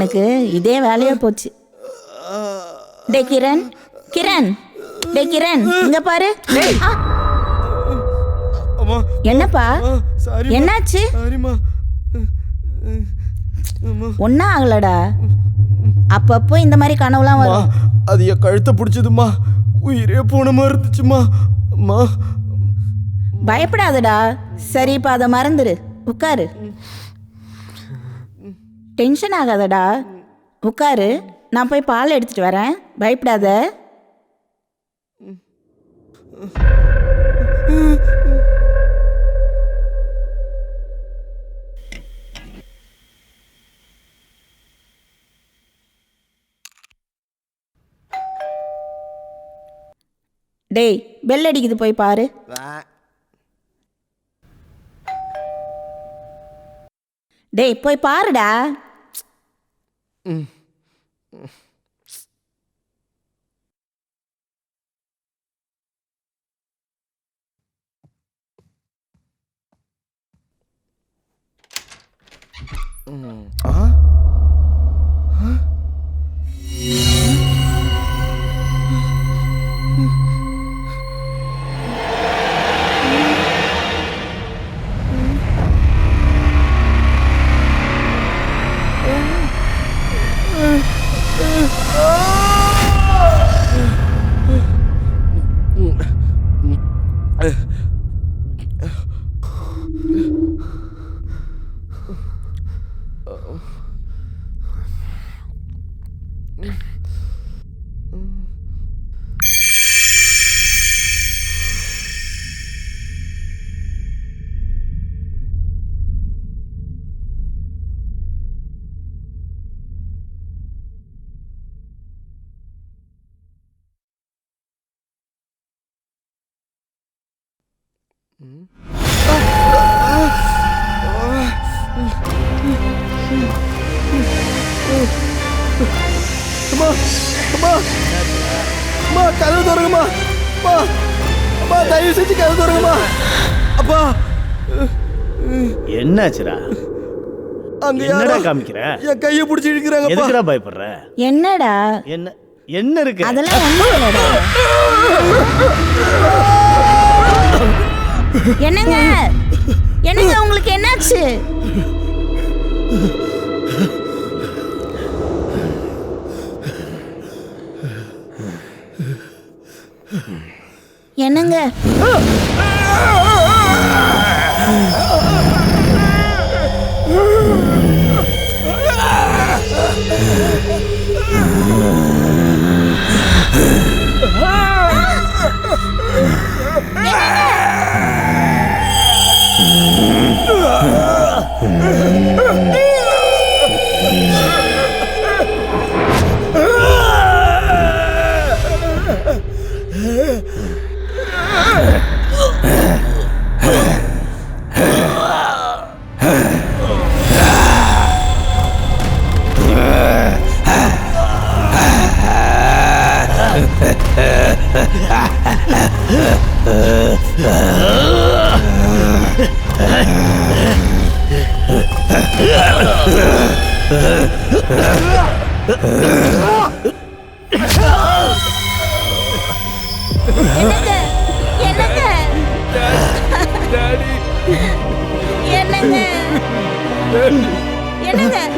எனக்கு இதே வேலையா போச்சு. டே கிரண், கிரண், டே கிரண், இங்க பாரு. என்னப்பா என்னாச்சு? ஒன்னா ஆகலடா. அப்பப்போ இந்த மாதிரி கனவுலாம் வரும். அது என் கழுத்தை பிடிச்சதுமா, உயிரே போன மாதிரி இருந்துச்சுமா. அம்மா பயப்படாதடா. சரி, இப்ப அதை மறந்துரு. உட்காரு. டென்ஷன் ஆகாதடா. உட்காரு, நான் போய் பால் எடுத்துட்டு வரேன். பயப்படாத. டேய், பெல் அடிக்குது, போய் பாரு. டேய், போய் பாருடா. கதவு தருங்கம்மா. அம்மா, தயவு செஞ்சு கதவு தருங்கம்மா. அப்பா, என்னாச்சுடா? அங்க என்னடா காமிக்கிற? என் கையை பிடிச்சி இழுக்கிறாங்க. எதுக்குடா பயப்படுற? என்னடா? என்ன இருக்கு? அதெல்லாம் ஒண்ணும் இல்லடா. என்னங்க, என்னங்க, உங்களுக்கு என்னாச்சு? என்னங்க?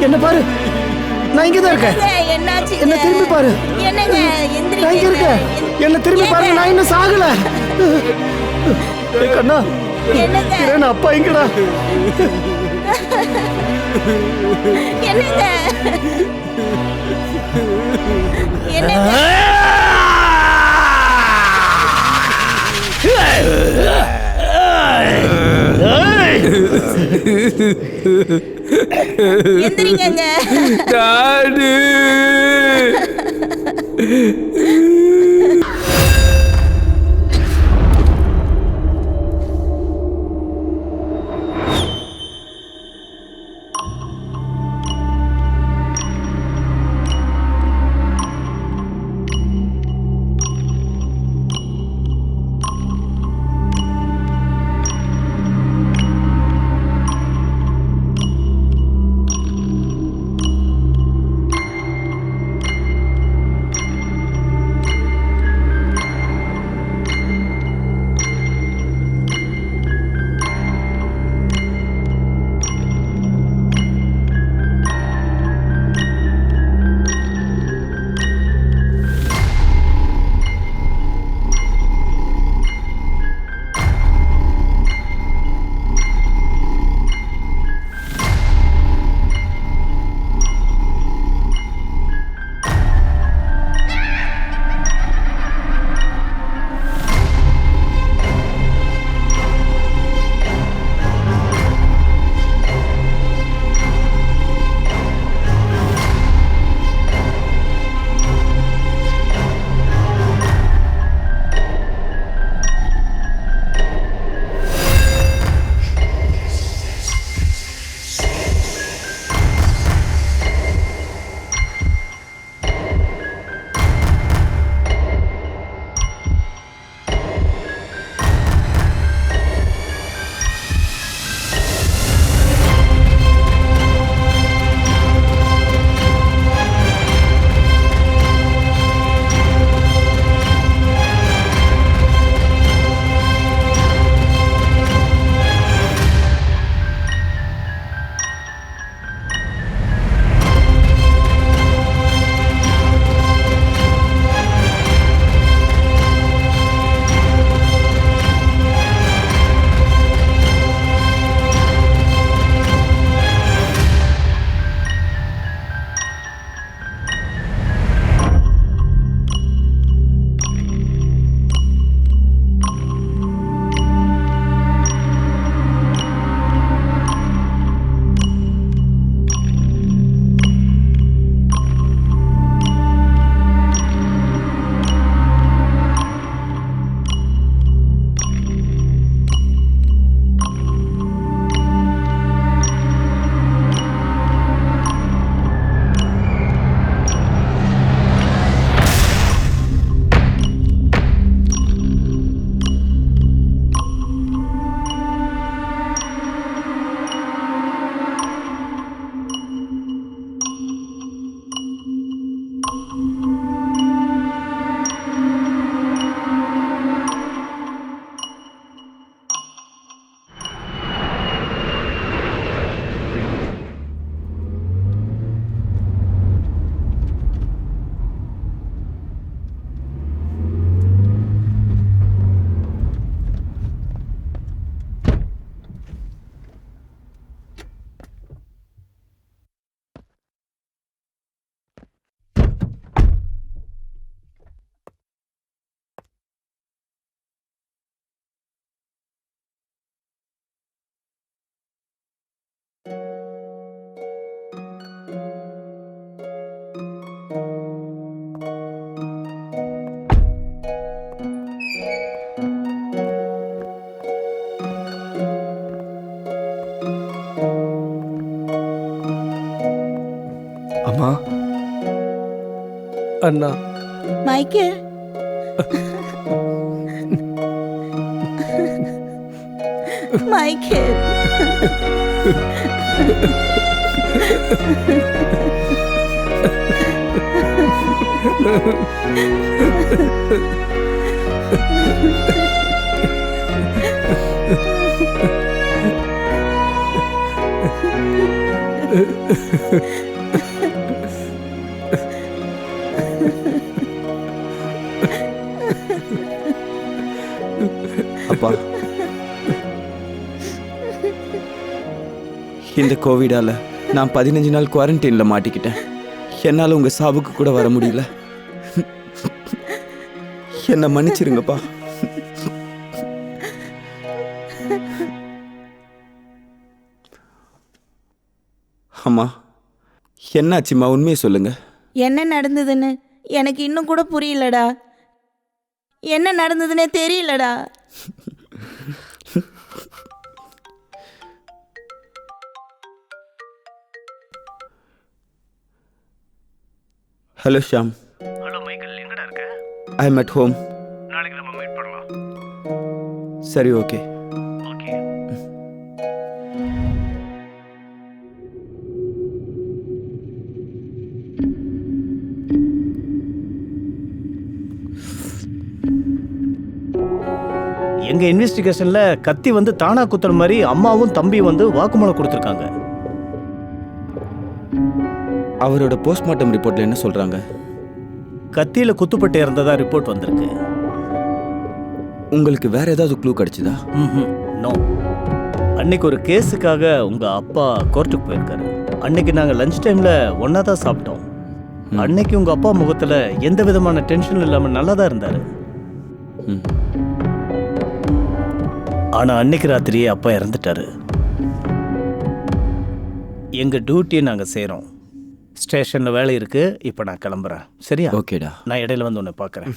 என்ன பாரு, நான் இங்கதான் இருக்கேன். என்ன திரும்பி பாரு. நான் இங்க இருக்கேன். என்ன திரும்பி பாருங்க, நான் இன்னும் சாகல. கண்ணா, கிரண் அப்பா இங்கடா. எந்திரிங்க. டாடி. அம்மா. அண்ணா. Michael, Michael. அப்பா, இந்த கோவிடால நான் 15 நாள் குவாரண்டைன்ல மாட்டிக்கிட்டேன். என்னால உங்க சாவுக்கு கூட வர முடியல. என்ன மன்னிச்சிருங்கப்பா. அம்மா, என்னாச்சும்மா? உண்மையை சொல்லுங்க. என்ன நடந்ததுன்னு எனக்கு இன்னும் கூட புரியலடா. என்ன நடந்ததுன்னே தெரியலடா. ஹலோ ஷாம். ஹலோ மைக்கேல், எங்கடா இருக்க? I am at home. நாளைக்கு நம்ம மீட் பண்ணலாம். சரி, ஓகே. ஓகே. எங்க இன்வெஸ்டிகேஷன்ல கத்தி வந்து தானா குத்துற மாதிரி அம்மாவும் தம்பியும் வந்து வாக்குமூலம் கொடுத்துருக்காங்க. அவரோட போஸ்ட்மார்ட்டம் ரிப்போர்ட்ல என்ன சொல்றாங்க? கத்தியில குத்துப்பட்டு இறந்ததா ரிப்போர்ட் வந்திருக்கு. உங்களுக்கு வேற ஏதாவது க்ளூ கிடைச்சதா? நோ. அன்னைக்கு ஒரு கேஸுக்காக உங்க அப்பா கோர்ட்டுக்கு போயிருக்காரு. அன்னைக்கு நாங்க லஞ்ச் டைம்ல ஒன்னா தான் சாப்பிட்டோம். அன்னைக்கு உங்க அப்பா முகத்துல எந்த விதமான டென்ஷன் இல்லாம நல்லா தான் இருந்தாரு. ஆனா அன்னைக்கு ராத்திரியே அப்பா இறந்துட்டாரு. எங்க டியூட்டியை நாங்க செய்றோம். ஸ்டேஷன்ல வேலை இருக்கு. இப்ப நான் கிளம்புறேன். சரியா? ஓகேடா. நான் இடையில வந்து உன்னை பார்க்கறேன்.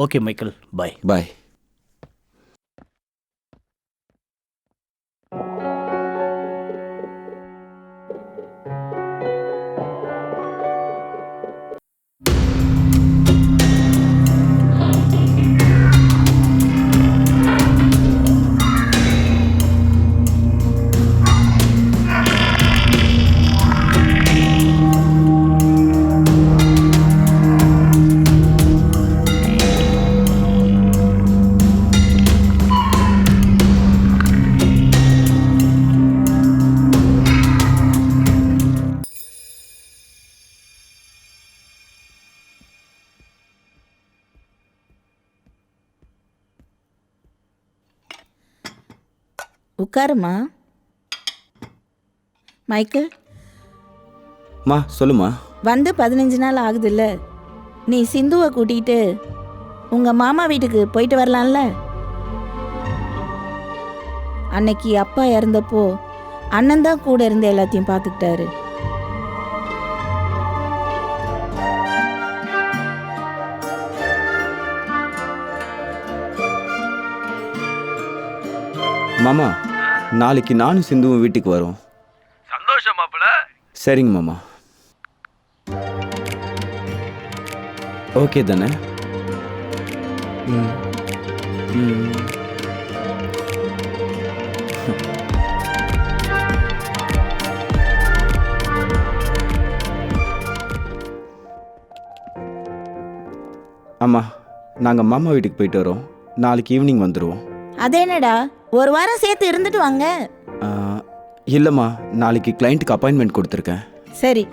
ஓகே மைக்கேல், பாய். பாய். உட்காருமா. மைக்கேல், மா, சொல்லுமா. வந்து 15 நாள் ஆகுதுல்ல. நீ சிந்துவை கூட்டிகிட்டு உங்கள் மாமா வீட்டுக்கு போயிட்டு வரலாம்ல. அன்னைக்கு அப்பா இறந்தப்போ அண்ணன் தான் கூட இருந்து எல்லாத்தையும் பார்த்துக்கிட்டாரு. மாமா, நாளைக்கு நானும் சிந்துவும் வீட்டுக்கு வரோம். சந்தோஷம் மாப்பிள. சரிங்க மாமா. ஓகே தானே? அம்மா, நாங்கள் மாமா வீட்டுக்கு போயிட்டு வரோம். நாளைக்கு ஈவினிங் வந்துடுவோம். அதேனடா, ஒரு வாரம் சேர்த்து இருந்துட்டு வாங்க. இல்லைம்மா, நாளைக்கு கிளைண்ட்டுக்கு அப்பாயின்மெண்ட் கொடுத்துருக்கேன். சரி,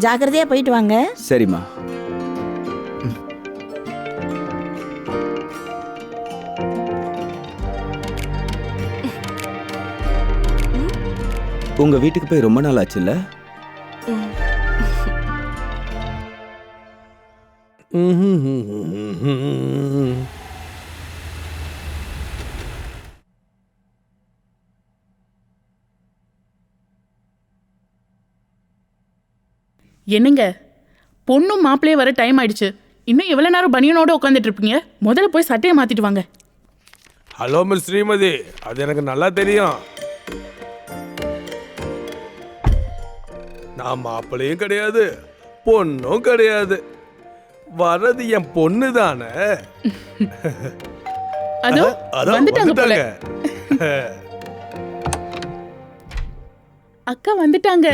ஜாக்கிரதையாக போயிட்டு வாங்க. சரிம்மா. உங்கள் வீட்டுக்கு போய் ரொம்ப நாள் ஆச்சுல்ல? என்னங்க, பொண்ணும் மாப்பிள்ளையே வர டைம் ஆயிடுச்சு. இன்னும் எவ்வளவு நேரம் பனியனோட உட்காந்துட்டு இருப்பீங்க? முதல்ல போய் சட்டையை மாத்திட்டு வாங்க. ஹலோ மிஸ் ஸ்ரீமதி, அது எனக்கு நல்லா தெரியும். நான் மாப்பிள்ளையும் கிடையாது, பொண்ணும் கிடையாது. வர்றது என் பொண்ணு தானே. அதோ வந்துட்டாங்க போல. அக்கா வந்துட்டாங்க.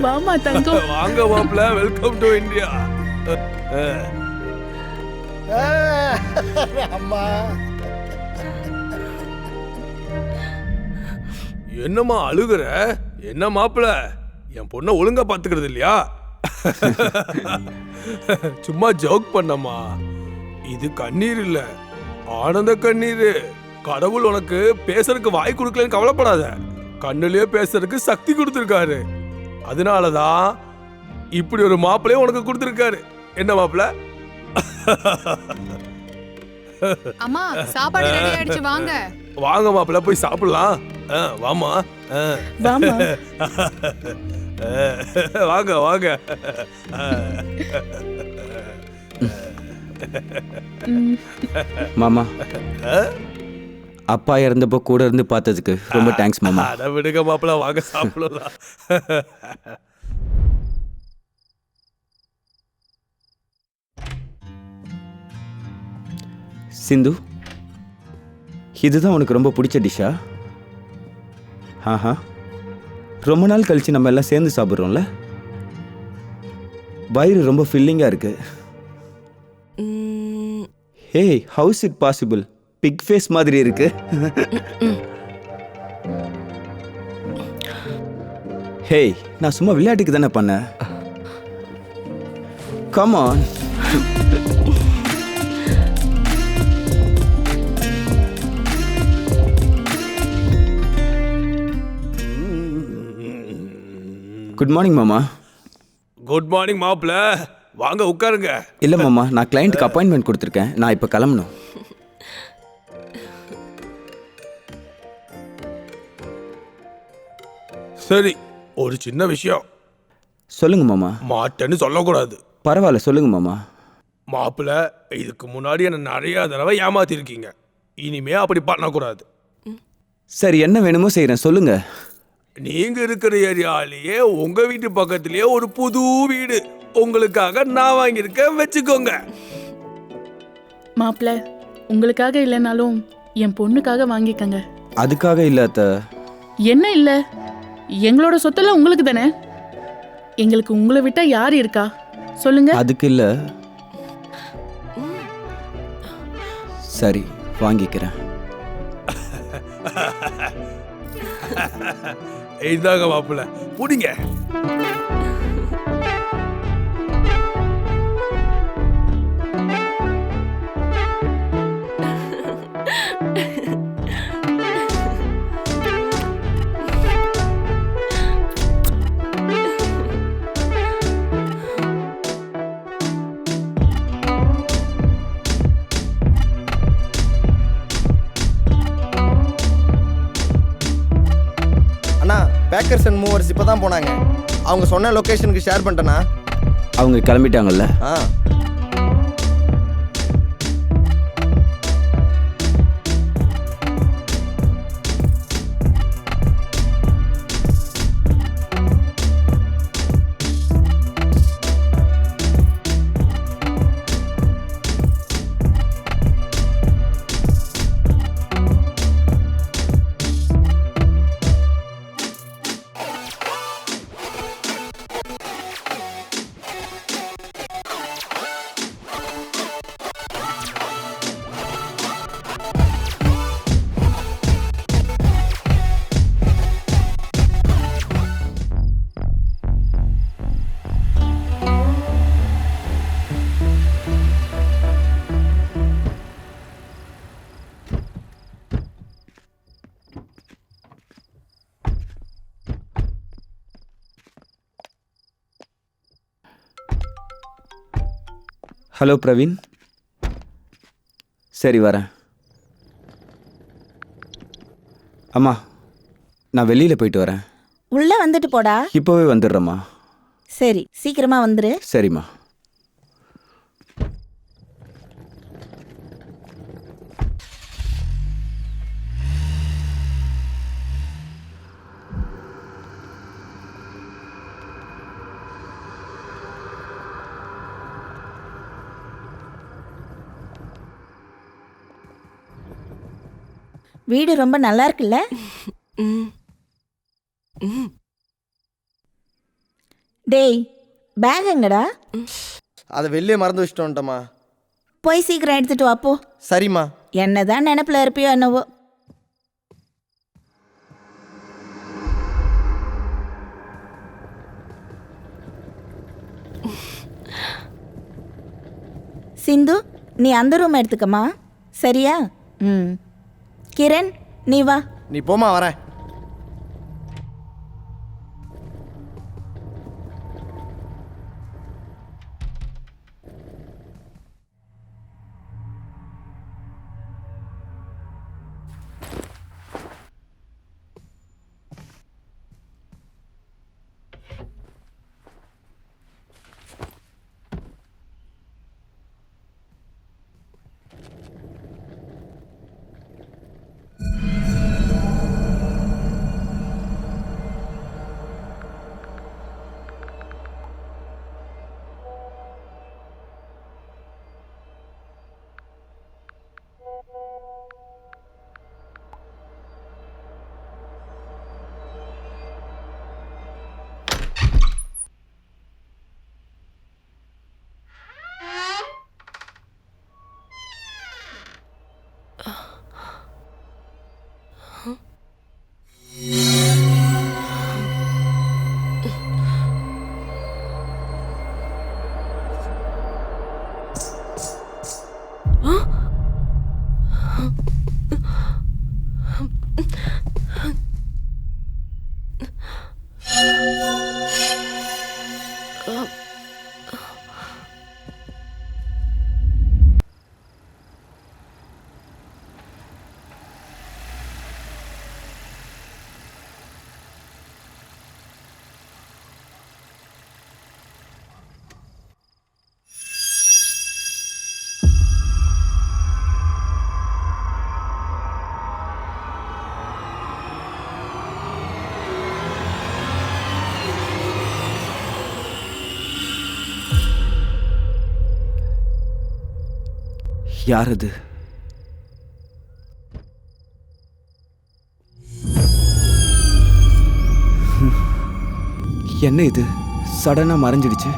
வாமா தங்கம். வாங்க மாப்பிள்ள, வெல்கம் டு இந்தியா. அம்மா என்னம்மா அழுகுற? என்ன மாப்பிள்ள, என் பொண்ணை ஒழுங்கா பாத்துக்கிறது இல்லையா? சும்மா ஜோக் பண்ணம்மா. இது கண்ணீர் இல்ல, ஆனந்த கண்ணீர். கடவுள் உனக்கு பேசுறதுக்கு வாய் கொடுக்கலன்னு கவலைப்படாத. கண்ணுலயே பேசுறதுக்கு சக்தி கொடுத்துருக்காரு. அதனாலதான் இப்படி ஒரு மாப்பிள்ளைய உனக்கு கொடுத்துருக்காரு. என்ன மாப்பிள்ள? அம்மா, சாப்பாடு ரெடி ஆயிடுச்சு, வாங்க. வாங்க மாப்பிள்ள, போய் சாப்பிடலாம். வாமா. வாமா. வாங்க வாங்க. மாமா, அப்பா இறந்தப்போ கூட இருந்து பார்த்ததுக்கு ரொம்ப தேங்க்ஸ் மாமா. அட விடுங்க மாப்பிள்ள, வாங்க சாப்பிடலாம். சிந்து, இதுதான் உனக்கு ரொம்ப பிடிச்ச டிஷ்ஷா? ஆஹா, ரொம்ப நாள் கழிச்சு நம்ம எல்லாம் சேர்ந்து சாப்பிட்றோம்ல. வயிறு ரொம்ப ஃபில்லிங்காக இருக்கு. Hey, how's it possible? Big face மாதிரி இருக்கு. ஹே, நான் சும்மா விளையாட்டுக்கு தானே பண்ணேன். Come on. குட் மார்னிங் மாமா. குட் மார்னிங் மாப்பிள்ள, வாங்க உட்காருங்க. இல்லை மாமா, நான் கிளைண்ட்டுக்கு அப்பாயின்மெண்ட் கொடுத்துருக்கேன். நான் இப்போ கிளம்பணும். சரி, ஒரு சின்ன விஷயம். சொல்லுங்க மாமா. மாட்டேன்னு சொல்லக்கூடாது. பரவாயில்ல, சொல்லுங்க மாமா. மாப்பிள்ள, இதுக்கு முன்னாடி என்ன நிறைய தடவை ஏமாத்திருக்கீங்க. இனிமே அப்படி பண்ணக்கூடாது. சரி, என்ன வேணுமோ செய்கிறேன், சொல்லுங்க. நீங்க இருக்கிற ஏரியாலேயே உங்க வீட்டு பக்கத்திலேயே ஒரு புது வீடு உங்களுக்காக நான் வாங்கியிருக்கேன், வச்சுக்கோங்க. மாப்பிள்ள, உங்களுக்காக இல்லைனாலும் என் பொண்ணுக்காக வாங்கிக்கங்க. அதுக்காக இல்லை அத்தை. என்ன இல்ல, எங்களோட சொத்தெல்லாம் உங்களுக்கு தானே. எங்களுக்கு உங்களை விட்டா யார் இருக்கா சொல்லுங்க. அதுக்கு இல்லை. சரி, வாங்கிக்கிறேன். இதாங்க மாப்பிள்ள, புடிங்க. பேக்கர்ஸ் அண்ட் மூவர்ஸ் இப்போ தான் போனாங்க. அவங்க சொன்ன லொக்கேஷனுக்கு ஷேர் பண்ணிட்டேனா? அவங்க கிளம்பிட்டாங்கல்ல? ஆ. ஹலோ பிரவீன். சரி, வரேன். அம்மா, நான் வெளியில் போயிட்டு வரேன். உள்ள வந்துட்டு போடா. இப்போவே வந்துடுறேம்மா. சரி, சீக்கிரமா வந்துரு. சரிம்மா. வீடு ரொம்ப நல்லா இருக்குல்ல? டேய், பேக் எங்கடா? அதை வெளியே மறந்து வச்சுட்டு வந்துட்டோம்மா. போய் சீக்கிரம் எடுத்துட்டு வா போ. சரிம்மா. என்னதான் நினைப்புல இருப்பியோ என்னவோ. சிந்து, நீ அந்த ரூம் எடுத்துக்கமா, சரியா? கிரண், நீ வா. நீ போமா, வரேன். யார் அது? என்ன இது சடனா மறைஞ்சிடுச்சு?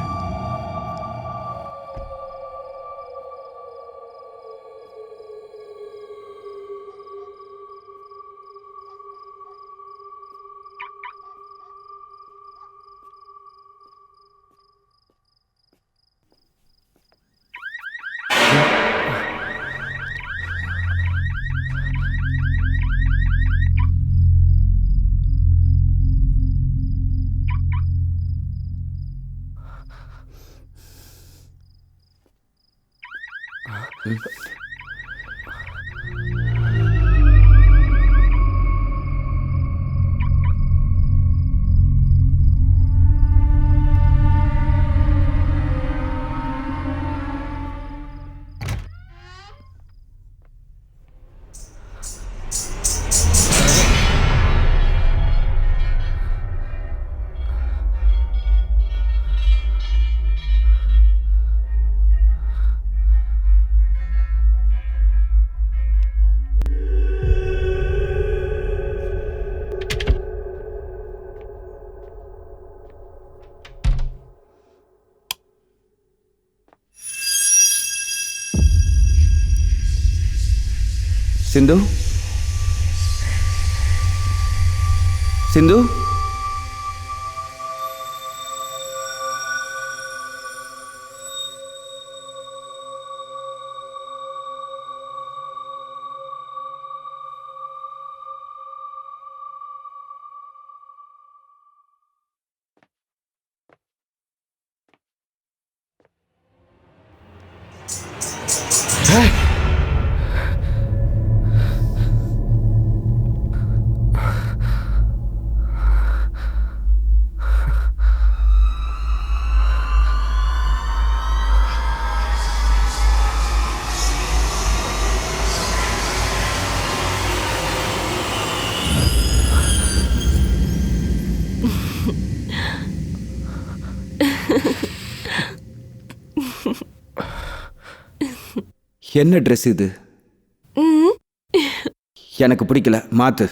சிந்து, சிந்து, என்ன ட்ரெஸ் இது? எனக்கு பிடிக்கல, மாத்து.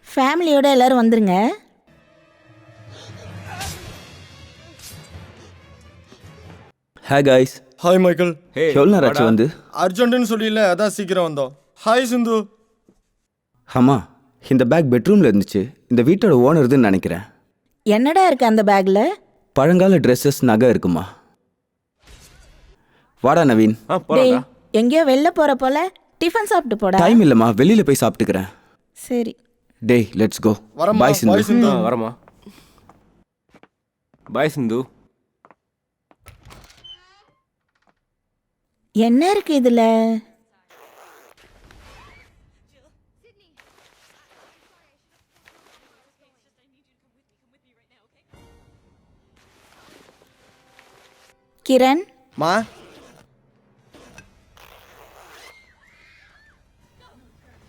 ஃபேமிலியோட எல்லாரும் வந்துருங்க. Hey guys. Hi Michael. எவ்வளோ நேரம் ஆச்சு வந்து? அர்ஜென்ட்னு சொல்லியில, அதான் சீக்கிரம் வந்தோம். ஹாய் சிந்து. ஆமா, இந்த பேக் பெட்ரூம்ல இருந்துச்சு. இந்த வீட்டோட ஓனர்துன்னு நினைக்கிறேன். என்னடா இருக்கு அந்த பேக்ல? பழங்கால ட்ரெஸ்ஸஸ், நகை இருக்குமா? வாடா நவீன். டேய், எங்கேயோ வெளில போற போல, டிஃபன் சாப்பிட்டு போடா. டைம் இல்லைம்மா, வெளியில போய் சாப்பிட்டுக்கிறேன். சரி. டேய், லெட்ஸ் கோ. பாய் சிந்து. வரமா. பாய் சிந்து. என்ன இருக்கு இதுல? கிரண். மா.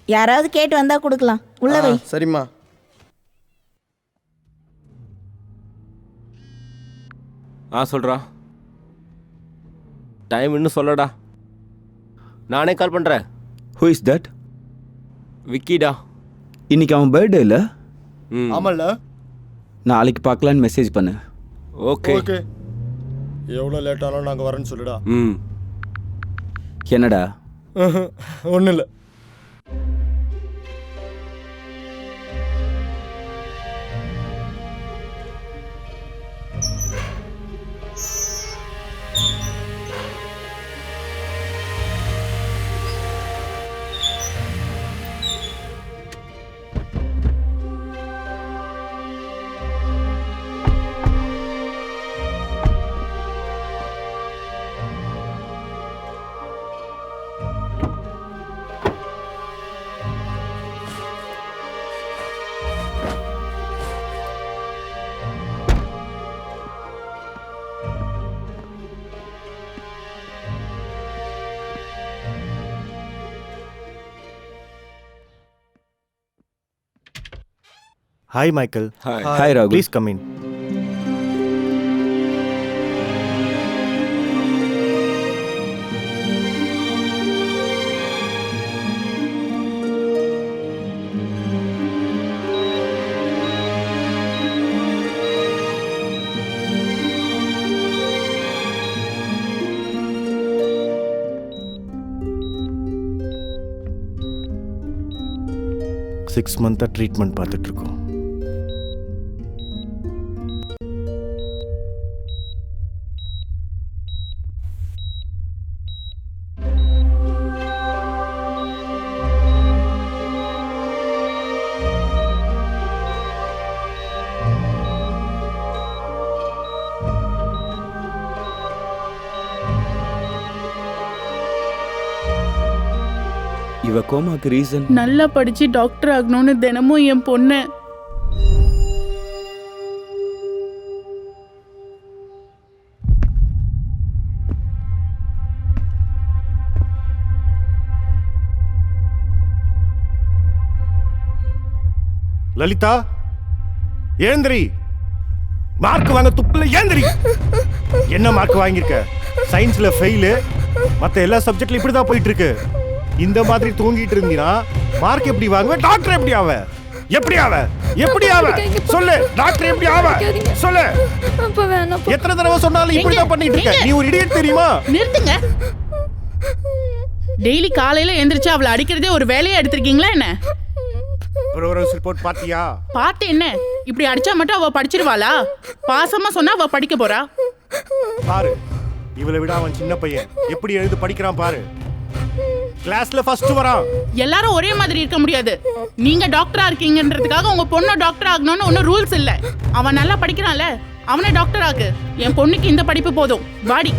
யாராவது கேட்டு வந்தா கொடுக்கலாம். உள்ள வை. சரிம்மா. சொல்றா. டைம் இன்னும் சொல்லடா. நானே கால் பண்றேன். Who is that? விக்கிடா. இன்னைக்கு அவன் பர்த்டே இல்ல? ஆமால்ல. நாளைக்கு பார்க்கலான்னு மெசேஜ் பண்ணு. ஓகே. ஓகே. எவ்வளோ லேட் ஆனாலும் நாங்கள் வரேன்னு சொல்லுடா. என்னடா? ஒன்றும் இல்லை. Hi, Michael. Hi, Raghu. Please come in. Six month treatment பார்த்துட்டு இருக்கோம். இவ கோமாக்கு ரீசன்? நல்லா படிச்சு டாக்டர் ஆகணும்னு தினமும் என் பொண்ணு லலிதா, ஏந்திரி. மார்க் வாங்க துப்புல ஏந்திரி. என்ன மார்க் வாங்கியிருக்க? சயின்ஸ்ல ஃபெயிலு, மற்ற எல்லா சப்ஜெக்ட்ல இப்படிதான் போயிட்டு இருக்கு. இந்த மாதிரி தூங்கிட்டு இருந்தீனா மார்க் எப்படி வாங்குவ? டாக்டர் எப்படி ஆவ? எப்படி ஆவ? எப்படி ஆவ? சொல்லு. டாக்டர் எப்படி ஆவ? சொல்லு. அப்பா வேணாம். எத்தனை தடவை சொன்னாலும் இப்படி தான் பண்ணிட்டு இருக்க. நீ ஒரு இடியட் தெரியுமா? நிறுத்துங்க. டெய்லி காலையில எந்திரிச்சு அவளை அடிக்கிறதே ஒரு வேலையா எடுத்திருக்கீங்களா என்ன? ப்ரோக்ரஸ் ரிப்போர்ட் பாத்தியா? பார்த்து என்ன? இப்படி அடிச்சா மட்டும் அவ படிச்சிருவாளா? பாசமா சொன்னா அவ படிக்க போறா. பாரு, இவளை விட அவன் சின்ன பையன். எப்படி எழுதி படிக்கிறான் பாரு. கிளாஸ்ல ஃபர்ஸ்ட் வரான். எல்லாரும் ஒரே மாதிரி இருக்க முடியாது. நீங்க டாக்டரா இருக்கீங்கன்றதுக்காக உங்க பொண்ணு டாக்டர் ஆகணும்னு ஒன்னும் ரூல்ஸ் இல்ல. அவன் நல்லா படிக்கிறான்ல, அவனை டாக்டர் ஆக்கு. என் பொண்ணுக்கு இந்த படிப்பு போதும். வாடி.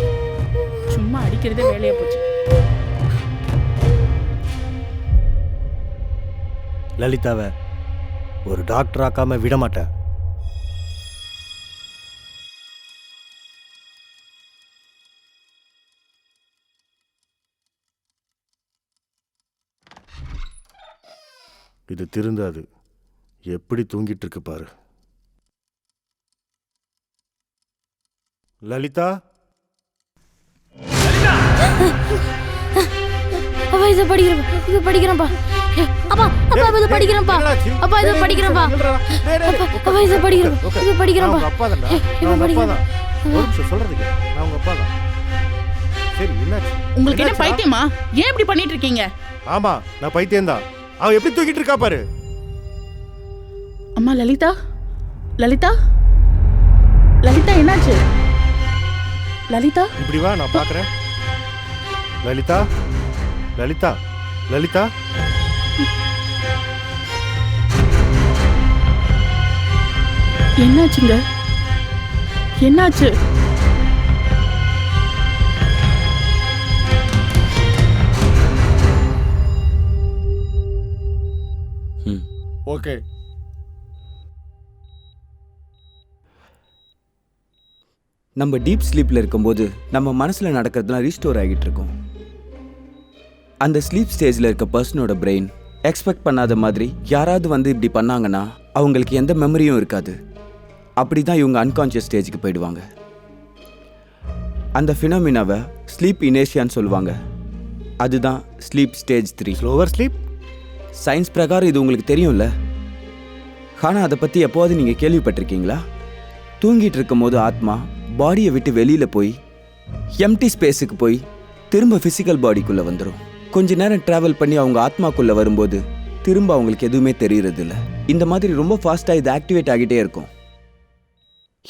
சும்மா அடிக்கிறதே வேலையா போச்சு. லலிதாவை ஒரு டாக்டர் ஆக்காம விட மாட்டேன். இது திருந்தாது. எப்படி தூங்கிட்டு இருக்கு பாரு. லலிதா, அப்பா இத படிக்கிறேன். இது படிக்கிறேன்ப்பா. அப்பா அப்பா இது படிக்கிறேன்ப்பா. அப்பா இது படிக்கிறேன்ப்பா. அப்பா இது படிக்கிறேன். இது படிக்கிறேன்ப்பா. நான் அப்பா தான். நான் அப்பா தான். ஒரு நிமிஷம் சொல்றதுக்கு. நான் உங்க அப்பா தான். சரி, என்னாச்சு? உங்களுக்கு என்ன பைத்தியமா? ஏன் இப்படி பண்ணிட்டு இருக்கீங்க? ஆமா, நான் பைத்தியம் தான். அவ எப்படி தூக்கிட்டு இருக்கா பாரு. அம்மா லலிதா, லலிதா, லலிதா என்னாச்சு? லலிதா, இப்படி வா, நான் பாக்குறேன். லலிதா, லலிதா, லலிதா. என்னாச்சுங்க? என்னாச்சு? ஓகே. நம்ம டீப் ஸ்லீப்பில் இருக்கும்போது நம்ம மனசில் நடக்கிறதுலாம் ரீஸ்டோர் ஆகிட்டு இருக்கும். அந்த ஸ்லீப் ஸ்டேஜில் இருக்க பர்சனோட பிரெயின் எக்ஸ்பெக்ட் பண்ணாத மாதிரி யாராவது வந்து இப்படி பண்ணாங்கன்னா அவங்களுக்கு எந்த மெமரியும் இருக்காது. அப்படி தான் இவங்க அன்கான்ஷியஸ் ஸ்டேஜுக்கு போயிடுவாங்க. அந்த ஃபினாமினாவை ஸ்லீப் இனேஷியான்னு சொல்லுவாங்க. அதுதான் sleep stage 3. Slower sleep. Science பிரகாரம் இது உங்களுக்கு தெரியும்ல. ஆனால் அதை பற்றி எப்போது நீங்கள் கேள்விப்பட்டிருக்கீங்களா? தூங்கிட்டு இருக்கும் போது ஆத்மா பாடியை விட்டு வெளியில் போய் எம்டி ஸ்பேஸுக்கு போய் திரும்ப ஃபிசிக்கல் பாடிக்குள்ளே வந்துடும். கொஞ்ச நேரம் ட்ராவல் பண்ணி அவங்க ஆத்மாக்குள்ளே வரும்போது திரும்ப அவங்களுக்கு எதுவுமே தெரியறது இல்லை. இந்த மாதிரி ரொம்ப ஃபாஸ்ட்டாக இது ஆக்டிவேட் ஆகிட்டே இருக்கும்.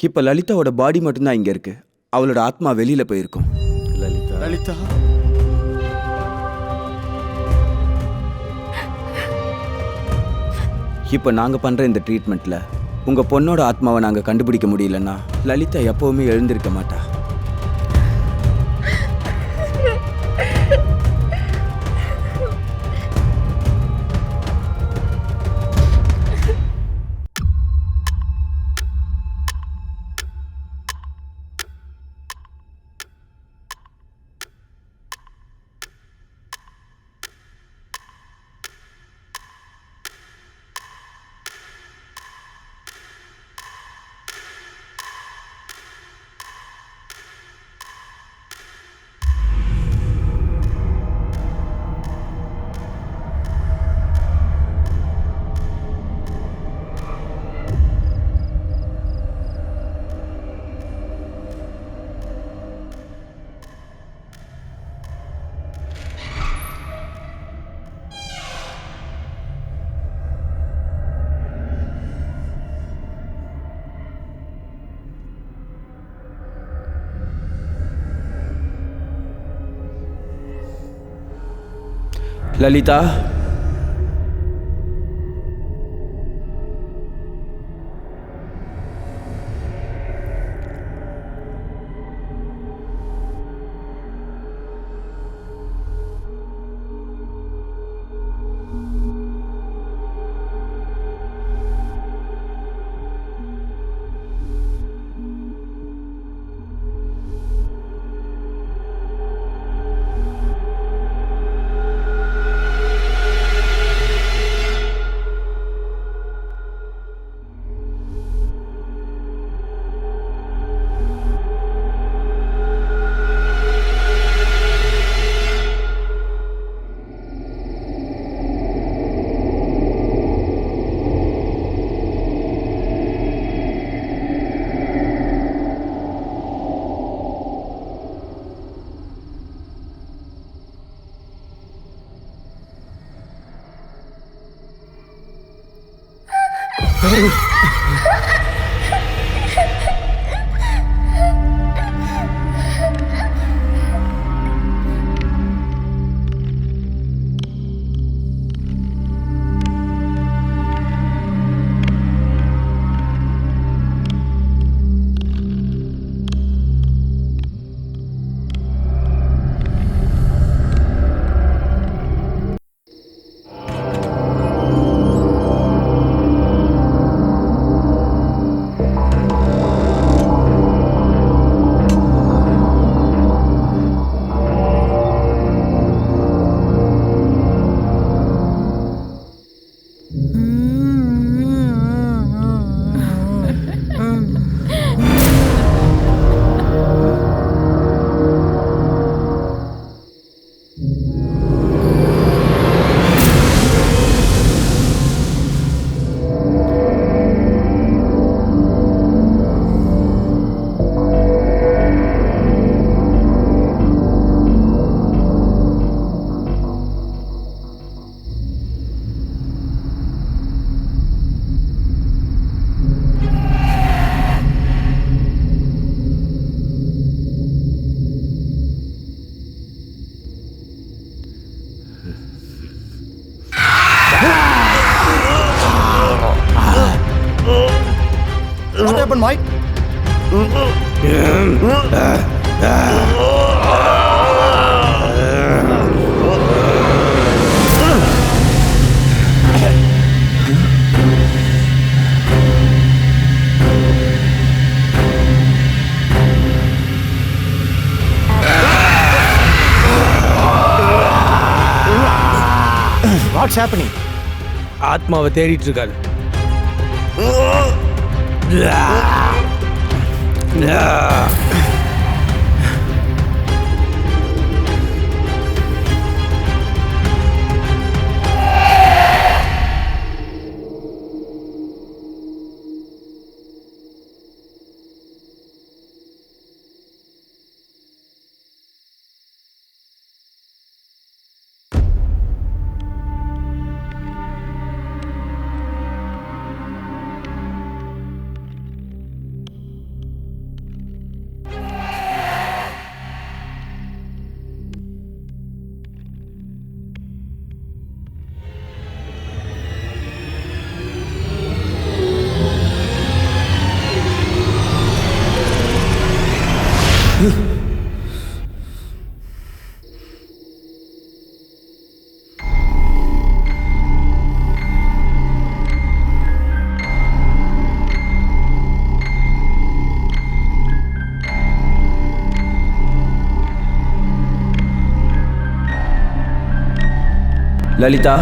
இப்போ லலிதாவோட பாடி மட்டும்தான் இங்கே இருக்குது. அவளோட ஆத்மா வெளியில் போயிருக்கும். லலிதா, லலிதா, இப்போ நாங்கள் பண்ணுற இந்த ட்ரீட்மெண்ட்டில் உங்கள் பொண்ணோட ஆத்மாவை நாங்கள் கண்டுபிடிக்க முடியலன்னா லலிதா எப்போவுமே எழுந்திருக்க மாட்டா. Lalitha, What happened, Mike? What's happening? ஆத்மாவை தேடிட்டு இருக்காரு. லலிதா,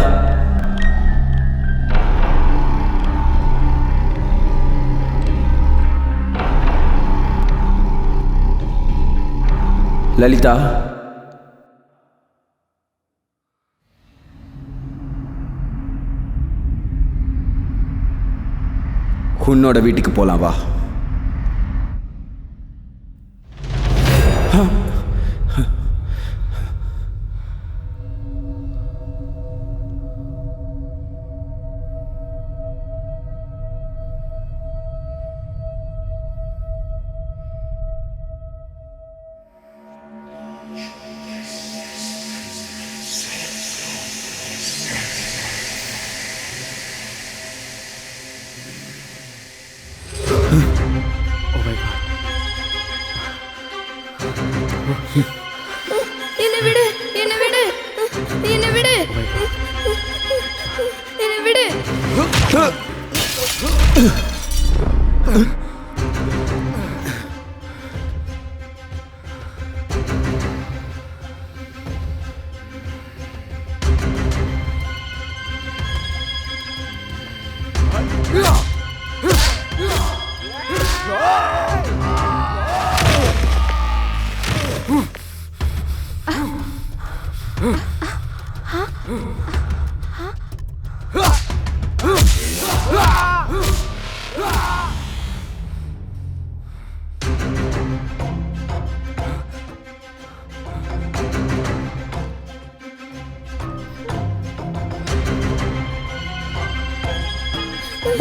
லலிதா, உன்னோட வீட்டுக்கு போலாம் வா. என்னை விடு, என்னை விடு, என்னை விடு, என்னை விடு.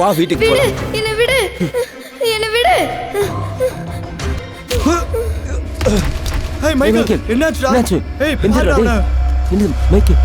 வா வீட்டுக்கு விடு போலாம். என்ன விடு என்ன விடு ஹே மைக்கேல் என்னாச்சுடா ஏய் எந்திரா பாருடா டேய். என்ன Michael?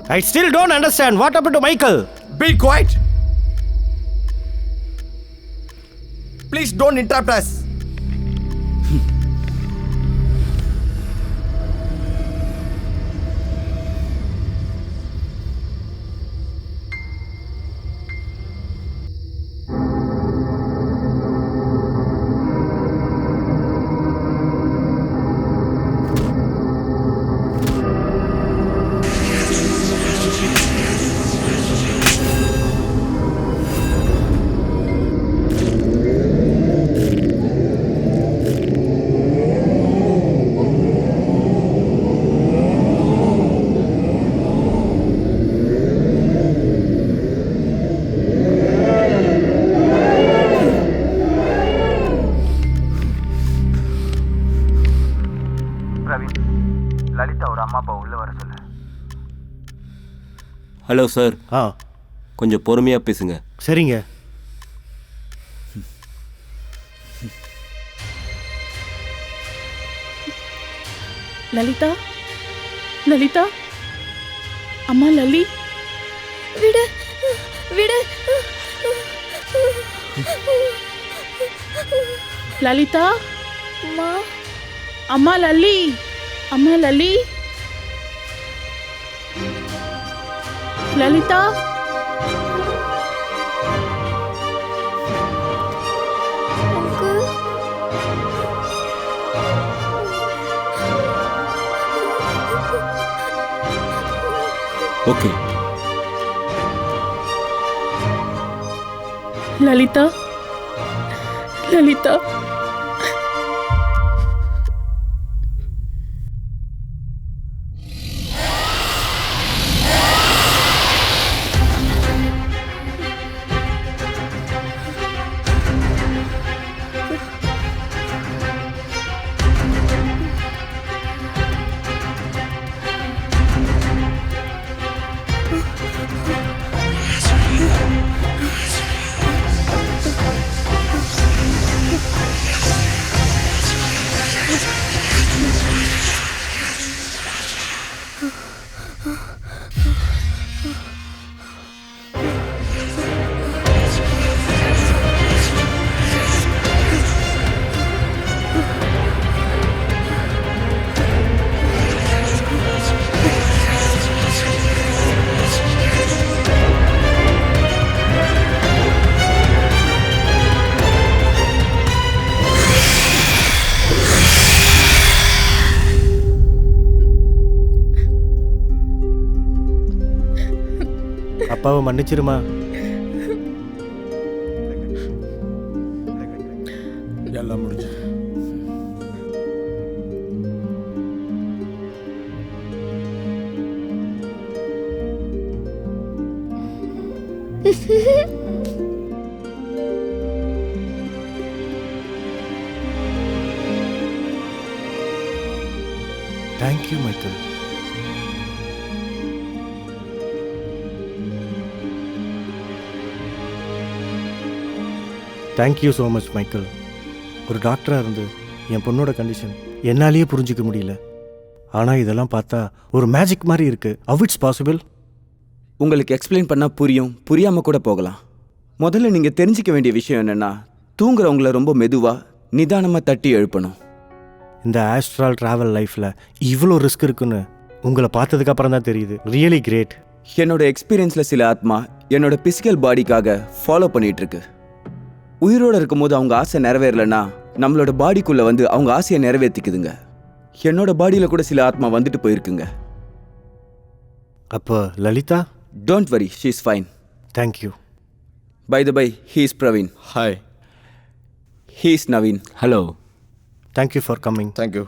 I still don't understand what happened to Michael. Be quiet. Please don't interrupt us. Hello sir, கொஞ்சம் பொறுமையா பேசுங்க. சரிங்க. லலிதா, லலிதா, அம்மா லலி, விடு விடு லலிதா, அம்மா அம்மா லலி, அம்மா லலி, லலிதா, அங்கிள் ஓகே. லலிதா, லலிதா, அப்பாவை மன்னிச்சிருமா. எல்லாம் முடிஞ்சு. Thank you Michael. Thank you so much Michael. ஒரு டாக்டராக இருந்து என் பொண்ணோட கண்டிஷன் என்னாலேயே புரிஞ்சிக்க முடியல. ஆனால் இதெல்லாம் பார்த்தா ஒரு மேஜிக் மாதிரி இருக்குது. How it's possible? உங்களுக்கு எக்ஸ்பிளைன் பண்ணால் புரியும், புரியாமல் கூட போகலாம். முதல்ல நீங்கள் தெரிஞ்சிக்க வேண்டிய விஷயம் என்னென்னா, தூங்குறவங்கள ரொம்ப மெதுவாக நிதானமாக தட்டி எழுப்பணும். இந்த ஆஸ்ட்ரல் ட்ராவல் லைஃப்பில் இவ்வளோ ரிஸ்க் இருக்குன்னு உங்களை பார்த்ததுக்கப்புறம் தான் தெரியுது. Really great. என்னோட எக்ஸ்பீரியன்ஸில் சில ஆத்மா என்னோட பிசிக்கல் பாடிக்காக ஃபாலோ பண்ணிகிட்ருக்கு. உயிரோடு இருக்கும்போது அவங்க ஆசை நிறைவேறலைன்னா நம்மளோட பாடிக்குள்ளே வந்து அவங்க ஆசையை நிறைவேற்றிக்குதுங்க. என்னோட பாடியில் கூட சில ஆத்மா வந்துட்டு போயிருக்குங்க. அப்போ Lalitha? Don't worry, she is fine. Thank you. Bye the bye, he is Praveen. Hi. He is Naveen. Hello. Thank you for coming. Thank you.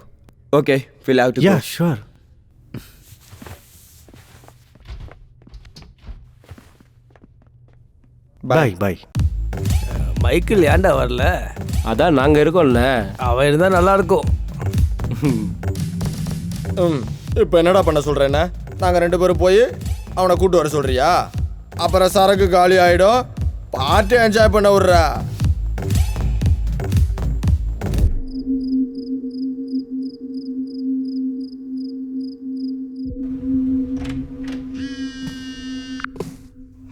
Okay, will have to yeah go. Sure. Bye bye. Michael ஏன்டா வரல? அதான் நாங்கள் இருக்கோம்ல. அவன் இருந்தா நல்லா இருக்கும். இப்போ என்னடா பண்ண சொல்கிறேன்னா, நாங்கள் 2 பேரும் போய் அவனை கூட்டு வர சொல்கிறியா? அப்புறம் சரக்கு காலி ஆகிடும். பார்ட்டி என்ஜாய் பண்ண விட்றா.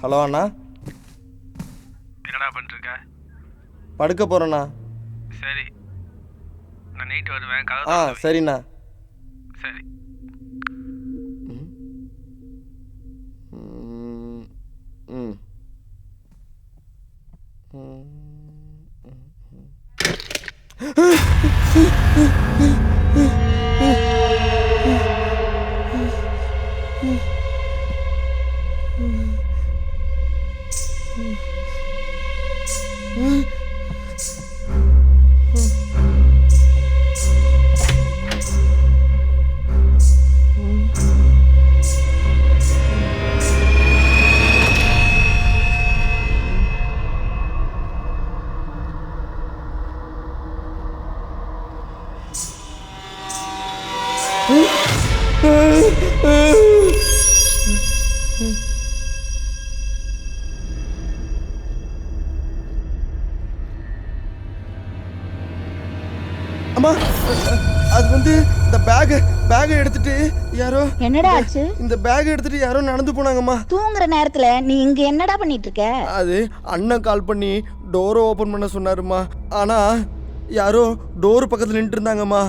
ஹலோ அண்ணா. என்னடா பண்ணிருக்க? படுக்க போகிறேண்ணா. சரி, நான் நைட் வருவேன். ஆ சரிண்ணா. சரி. ம். அம்மா, அது வந்து இந்த பேக்கை எடுத்துட்டு யாரோ. என்னடா ஆச்சு? இந்த பேக் எடுத்துட்டு யாரோ நடந்து போனாங்கம்மா. தூங்குற நேரத்துல நீ இங்க என்னடா பண்ணிட்டு இருக்க? அது அண்ணன் கால் பண்ணி டோரை ஓபன் பண்ண சொன்னாருமா. ஆனா யாரோ டோர் பக்கத்துல நின்று இருந்தாங்கம்மா.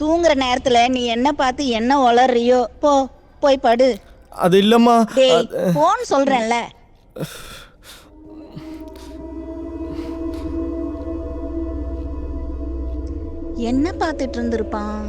தூங்குற நேரத்துல நீ என்ன பார்த்து என்ன உளறியோ? போய் படு. அது இல்லம்மா. டேய், போன் சொல்றேன்ல. என்ன பார்த்துட்டு இருந்திருப்பான்?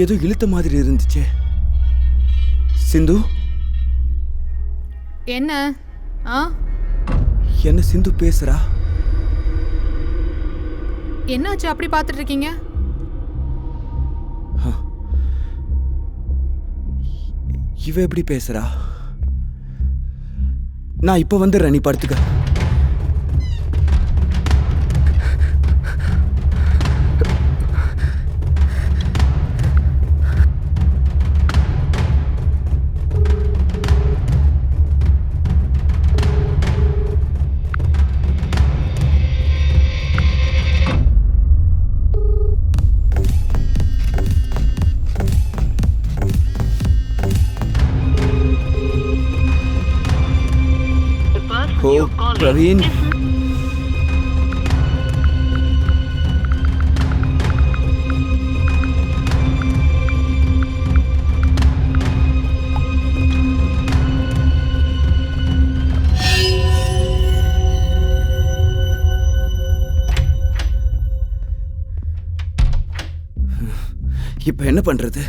ஏதோ இழுத்த மாதிரி இருந்துச்சே. சிந்து, என்ன என்ன சிந்து பேசுறா? என்னாச்சு அப்படி பார்த்துட்டு இருக்கீங்க? இவ எப்படி பேசுறா? நான் இப்ப வந்துடுறேன், நீ படுத்துக்க. பிரவீன், இப்ப என்ன பண்றது?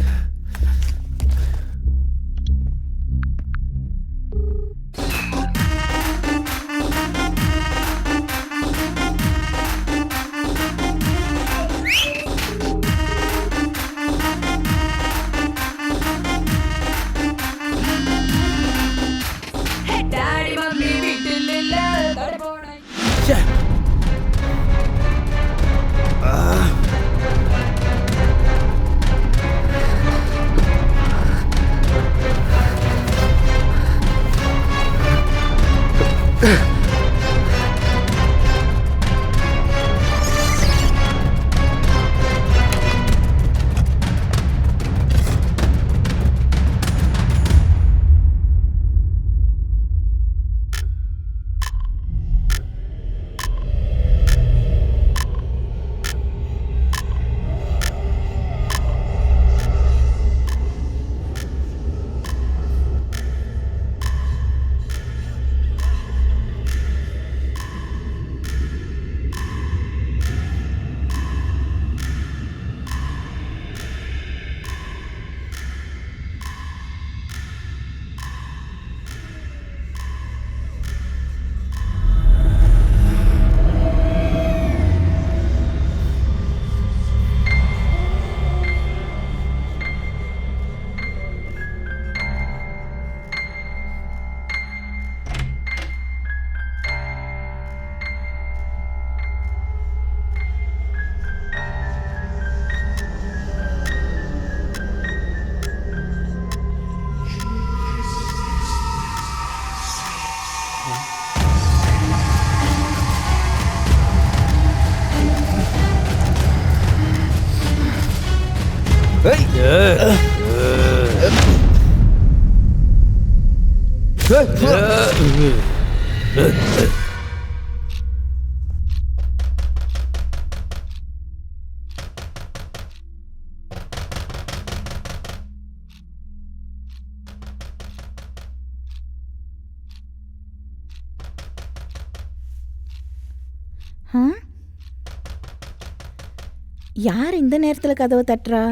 யார் இந்த நேரத்துல கதவை தட்டுறா?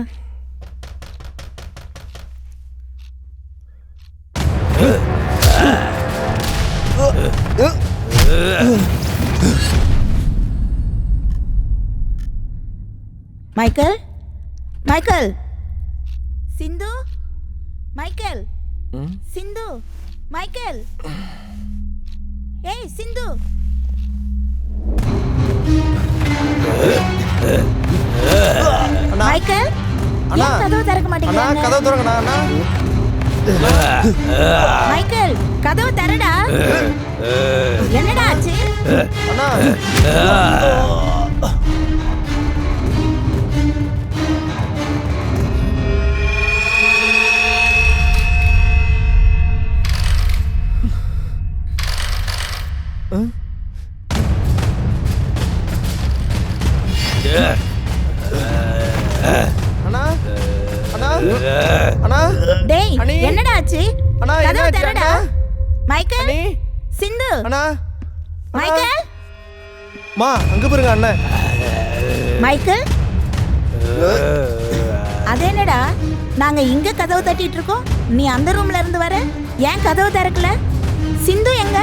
மைக்கேல், மைக்கேல், சிந்து, மைக்கேல், சிந்து, மைக்கேல், ஏய் சிந்து. மைக்கேல், ஏன் கதவு திறக்க மாட்டேங்கிறீங்க? கதவு திறங்கண்ணா. அண்ணா, மைக்கேல், கதவு திறடா. என்னடா ஆச்சு? அண்ணா, டேய், என்னடா ஆச்சு? கதவு திறடா. மைக்கேல், சிந்து, மைக்கேல், மா அங்க பாருங்க அண்ணன். மைக்கேல், அது என்னடா, நாங்க இங்க கதவு தட்டிட்டு இருக்கோம், நீ அந்த ரூம்ல இருந்து வர, ஏன் கதவு திறக்கல? சிந்து எங்க?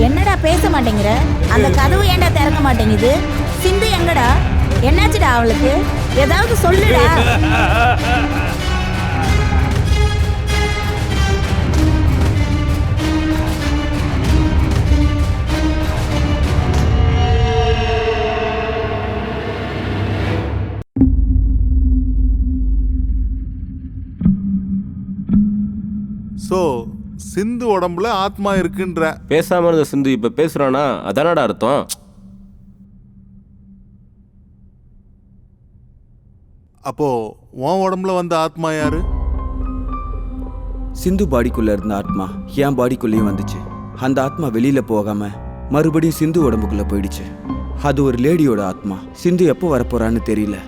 என்னடா பேச மாட்டேங்கிற? அந்த கதவு ஏன்டா திறக்க மாட்டேங்குது? சிந்து எங்கடா? என்னாச்சுடா அவளுக்கு? ஏதாவது சொல்லுடா. ஸோ சிந்து உடம்புல ஆத்மா இருக்குன்ற. பேசாம இருந்த சிந்து இப்ப பேசுறானா, அதானடா அர்த்தம். அப்போ உன் உடம்புல வந்த ஆத்மா யாரு? சிந்து பாடிக்குள்ள இருந்த ஆத்மா என் பாடிக்குள்ளேயும் வந்துச்சு. அந்த ஆத்மா வெளியில போகாம மறுபடியும் சிந்து உடம்புக்குள்ள போயிடுச்சு. அது ஒரு லேடியோட ஆத்மா. சிந்து எப்போ வரப்போறான்னு தெரியல.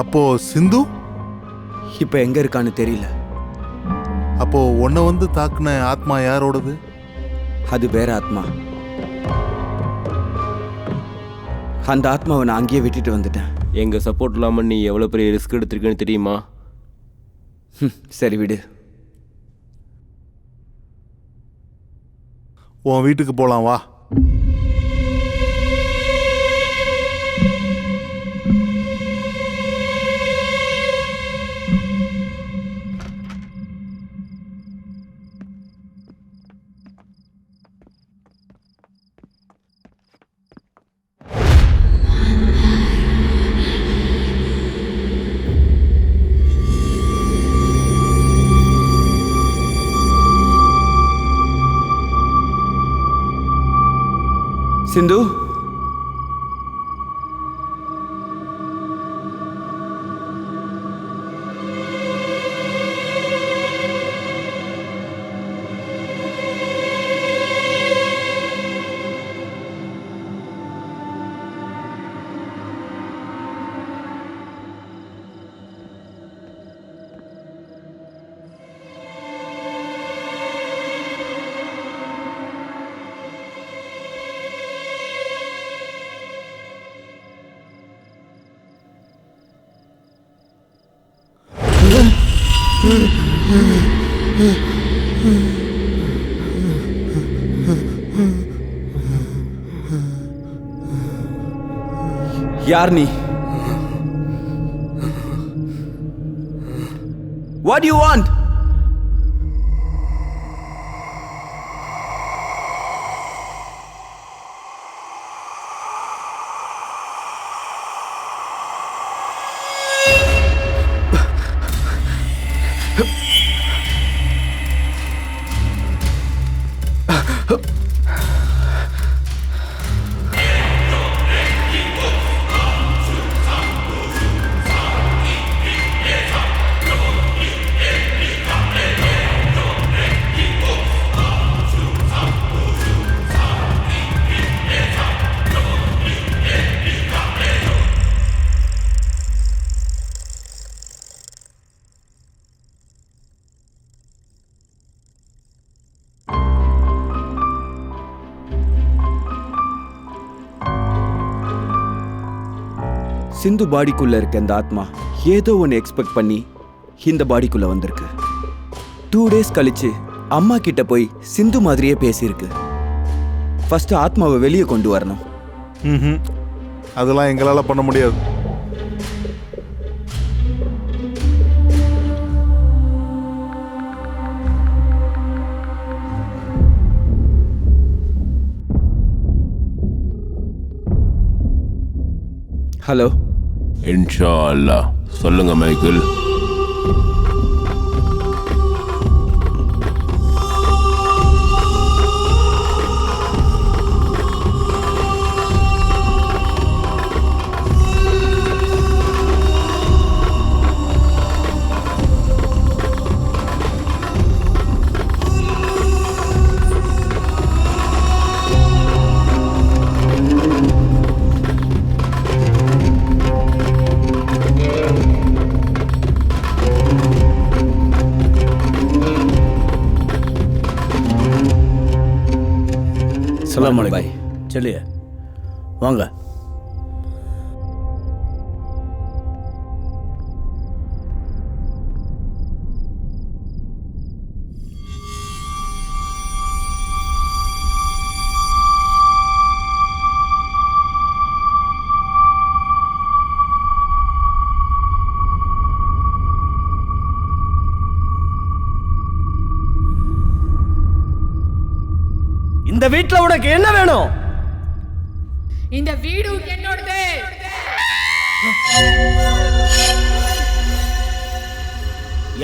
அப்போ சிந்து இப்ப எங்க இருக்கான்னு தெரியல. அப்போ உன்னை வந்து தாக்குன ஆத்மா யாரோடது? அது வேற ஆத்மா. அந்த ஆத்மாவை நான் அங்கேயே விட்டுட்டு வந்துட்டேன். எங்க சப்போர்ட் இல்லாம நீ எவ்வளவு பெரிய ரிஸ்க் எடுத்திருக்கேன்னு தெரியுமா? சரி விடு. உன் வீட்டுக்கு போலாம் வா. சிந்து, யார் நீ? What do you want? சிந்து பாடிக்குள்ள இருக்க இந்த ஆத்மா ஏதோ ஒன்று எக்ஸ்பெக்ட் பண்ணி இந்த பாடிக்குள்ள வந்திருக்கு. 2 days கழிச்சு அம்மா கிட்ட போய் சிந்து மாதிரியே பேசியிருக்கு. ஃபர்ஸ்ட் ஆத்மாவை வெளியே கொண்டு வரணும். அதெல்லாம் எங்களால பண்ண முடியாது. ஹலோ. இன்ஷா அல்லாஹ். சொல்லுங்க மைக்கேல். सलाम अलैकुम। चलिए। வாங்க. இந்த வீட்ல உனக்கு என்ன வேணும்? இந்த வீடு என்னோடது.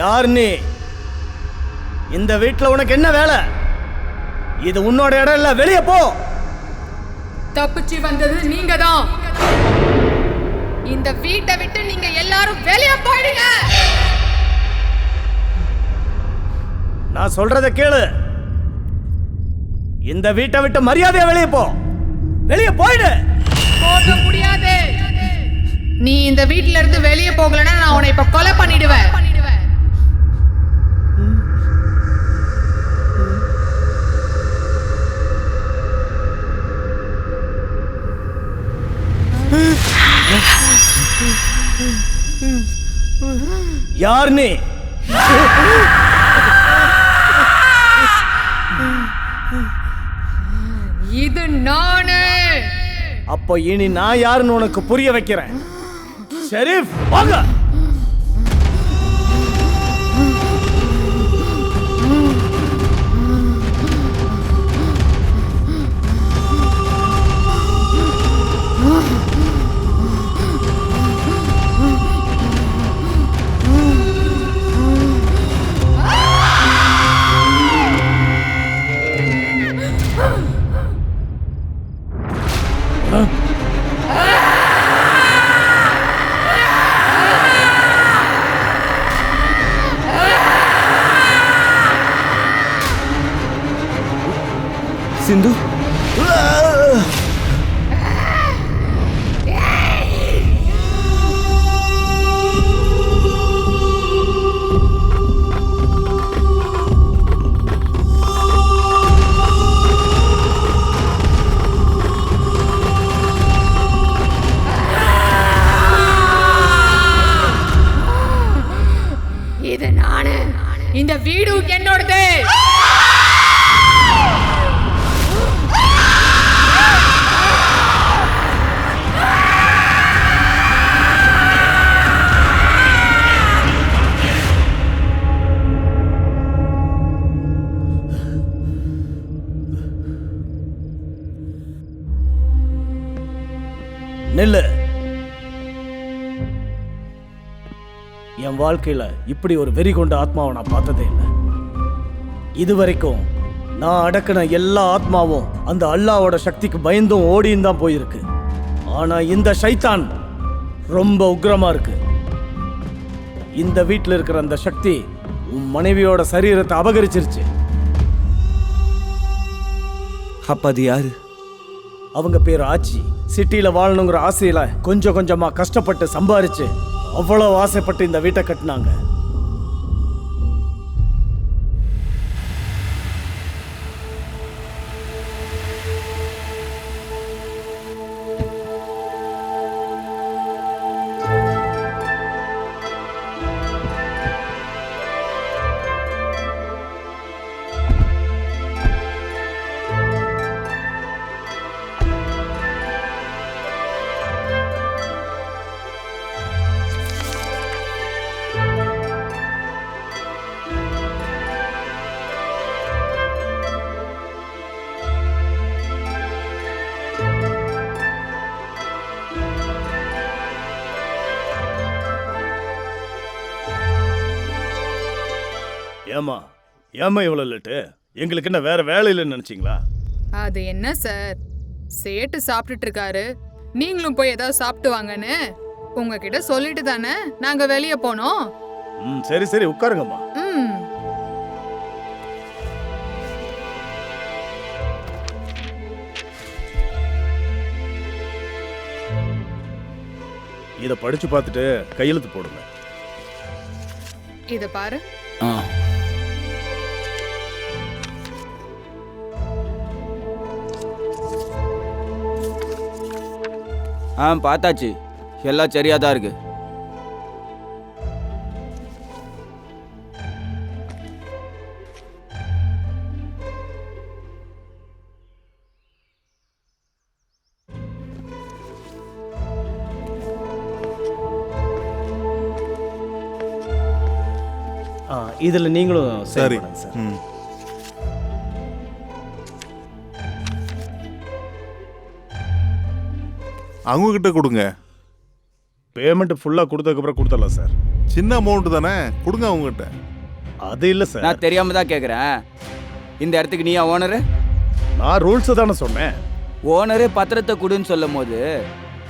யார் நீ? இந்த வீட்ல உனக்கு என்ன வேலை? இது உன்னோட இடம் இல்ல, வெளியே போ. தப்பிச்சு வந்தது நீங்க தான். இந்த வீட்டை விட்டு நீங்க எல்லாரும் வெளியே போயிடுங்க. நான் சொல்றத கேளு. இந்த வீட்டை விட்டு மரியாதையா வெளியே போ. வெளியே போயிடு. போக முடியாது. நீ இந்த வீட்ல இருந்து வெளியே போகலன்னா நான் உன்னை இப்ப கொலை பண்ணிடுவேன். யார் நீ? இது நானே. அப்போ இனி நான் யாருன்னு உனக்கு புரிய வைக்கிறேன். ஷெரீஃப், வாங்க. சிந்து, இது நானே. இந்த வீடு என்னோடது. நெல்லு. என் வாழ்க்கையில இப்படி ஒரு வெறி கொண்ட ஆத்மாவை நான் பார்த்ததே இல்லை. இதுவரைக்கும் நான் அடக்கின எல்லா ஆத்மாவும் அந்த அல்லாவோட சக்திக்கு பயந்தும் ஓடியும் தான் போயிருக்கு. ஆனா இந்த ஷைத்தான் ரொம்ப உக்கிரமா இருக்கு. இந்த வீட்டில் இருக்கிற அந்த சக்தி உன் மனைவியோட சரீரத்தை அபகரிச்சிருச்சு. அப்ப அது யாரு? அவங்க பேர் ஆச்சி. சிட்டியில வாழணுங்கிற ஆசையில கொஞ்சம் கொஞ்சமா கஷ்டப்பட்டு சம்பாரிச்சு அவ்வளவு ஆசைப்பட்டு இந்த வீட்டை கட்டினாங்க. ஏமா ஏமா இவ்வளவு லேட்டு? எங்களுக்கு என்ன வேற வேலை இல்லைன்னு நினைச்சீங்களா? அது என்ன சார், சேட்டு சாப்பிட்டுட்டு இருக்காரு, நீங்களும் போய் ஏதாவது சாப்பிட்டு வாங்கன்னு உங்ககிட்ட சொல்லிட்டு தானே நாங்க வெளியே போனோம். சரி சரி உட்காருங்கம்மா. இத படிச்சு பார்த்துட்டு கையெழுத்து போடுங்க. இத பாரு. பார்த்தாச்சு, எல்லாம் சரியா தான் இருக்கு. இதுல நீங்களும் சரி பண்ணுங்க சார். ம். அவங்க கிட்ட கொடுங்க. பேமெண்ட் ஃபுல்லாக கொடுத்ததுக்கப்புறம் கொடுத்துடலாம் சார். சின்ன அமௌண்ட் தானே, கொடுங்க அவங்க கிட்ட. அது இல்லை சார். நான் தெரியாம தான் கேட்குறேன். இந்த இடத்துக்கு நீயா ஓனரு? நான் ரூல்ஸை தானே சொன்னேன். ஓனரே பத்திரத்தை கொடுன்னு சொல்லும் போது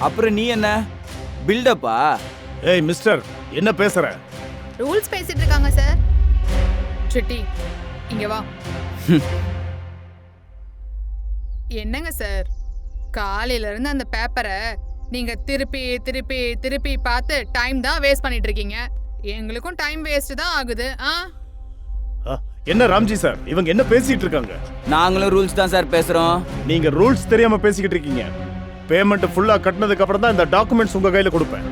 அப்புறம் நீ என்ன பில்டப்பா? ஏய் மிஸ்டர், என்ன பேசுற? ரூல்ஸ் பேசிட்டு இருக்காங்க சார். சிட்டி இங்க வா. என்னங்க சார், காலையில இருந்து அந்த பேப்பரை நீங்க திருப்பி திருப்பி திருப்பி பார்த்து டைம் தான் வேஸ்ட் பண்ணிட்டு இருக்கீங்க. எங்களுக்கும் டைம் வேஸ்ட் தான் ஆகுது. என்ன ராம்ஜி சார், இவங்க என்ன பேசிட்டு இருக்காங்க? நாங்களும் ரூல்ஸ் தான் சார் பேசுறோம். நீங்க ரூல்ஸ் தெரியாம பேசிக்கிட்டு இருக்கீங்க. பேமெண்ட் ஃபுல்லா கட்டினதுக்கு அப்புறம் தான் இந்த டாக்குமெண்ட்ஸ் உங்க கையில கொடுப்பேன்.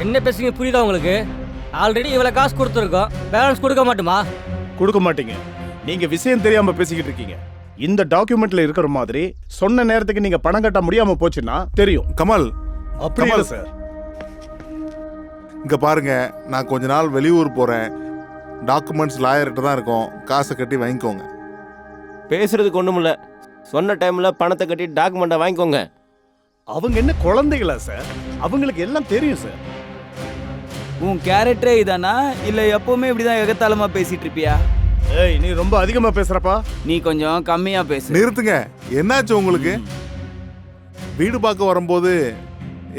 என்ன பேசுறீங்க புரியுதா உங்களுக்கு? ஆல்ரெடி இவ்வளவு காசு கொடுத்துருக்கோம், பேலன்ஸ் கொடுக்க மாட்டோமா? கொடுக்க மாட்டீங்க. நீங்க விஷயம் தெரியாம பேசிக்கிட்டு இருக்கீங்க. இந்த டாக்குமெண்ட்ல இருக்கிற மாதிரி சொன்ன நேரத்துக்கு நீங்க பணம் கட்ட முடியாம போச்சுன்னா தெரியும். கமல், அப்படி இல்ல சார். இங்க பாருங்க, நான் கொஞ்ச நாள் வெளியூர் போறேன். டாக்குமெண்ட்ஸ் லாயர்கிட்ட தான் இருக்கும். காசை கட்டி வாங்கிக்கோங்க. பேசுறதுக்கு ஒண்ணும் இல்ல. சொன்ன டைம்ல பணத்தை கட்டி டாக்குமெண்ட்டை வாங்கிக்கோங்க. அவங்க என்ன குழந்தைகளா சார்? அவங்களுக்கு எல்லாம் தெரியும் சார். உன் கேரக்டரே இதானா இல்ல எப்பவுமே இப்படிதான் எகத்தாளமா பேசிட்டு இருப்பியா? ஏய், நீ ரொம்ப அதிகமா பேசுறப்பா. நீ கொஞ்சம் கம்மியா பேசு. நிறுத்துங்க. என்னாச்சு உங்களுக்கு? வீடு பார்க்க வரும்போது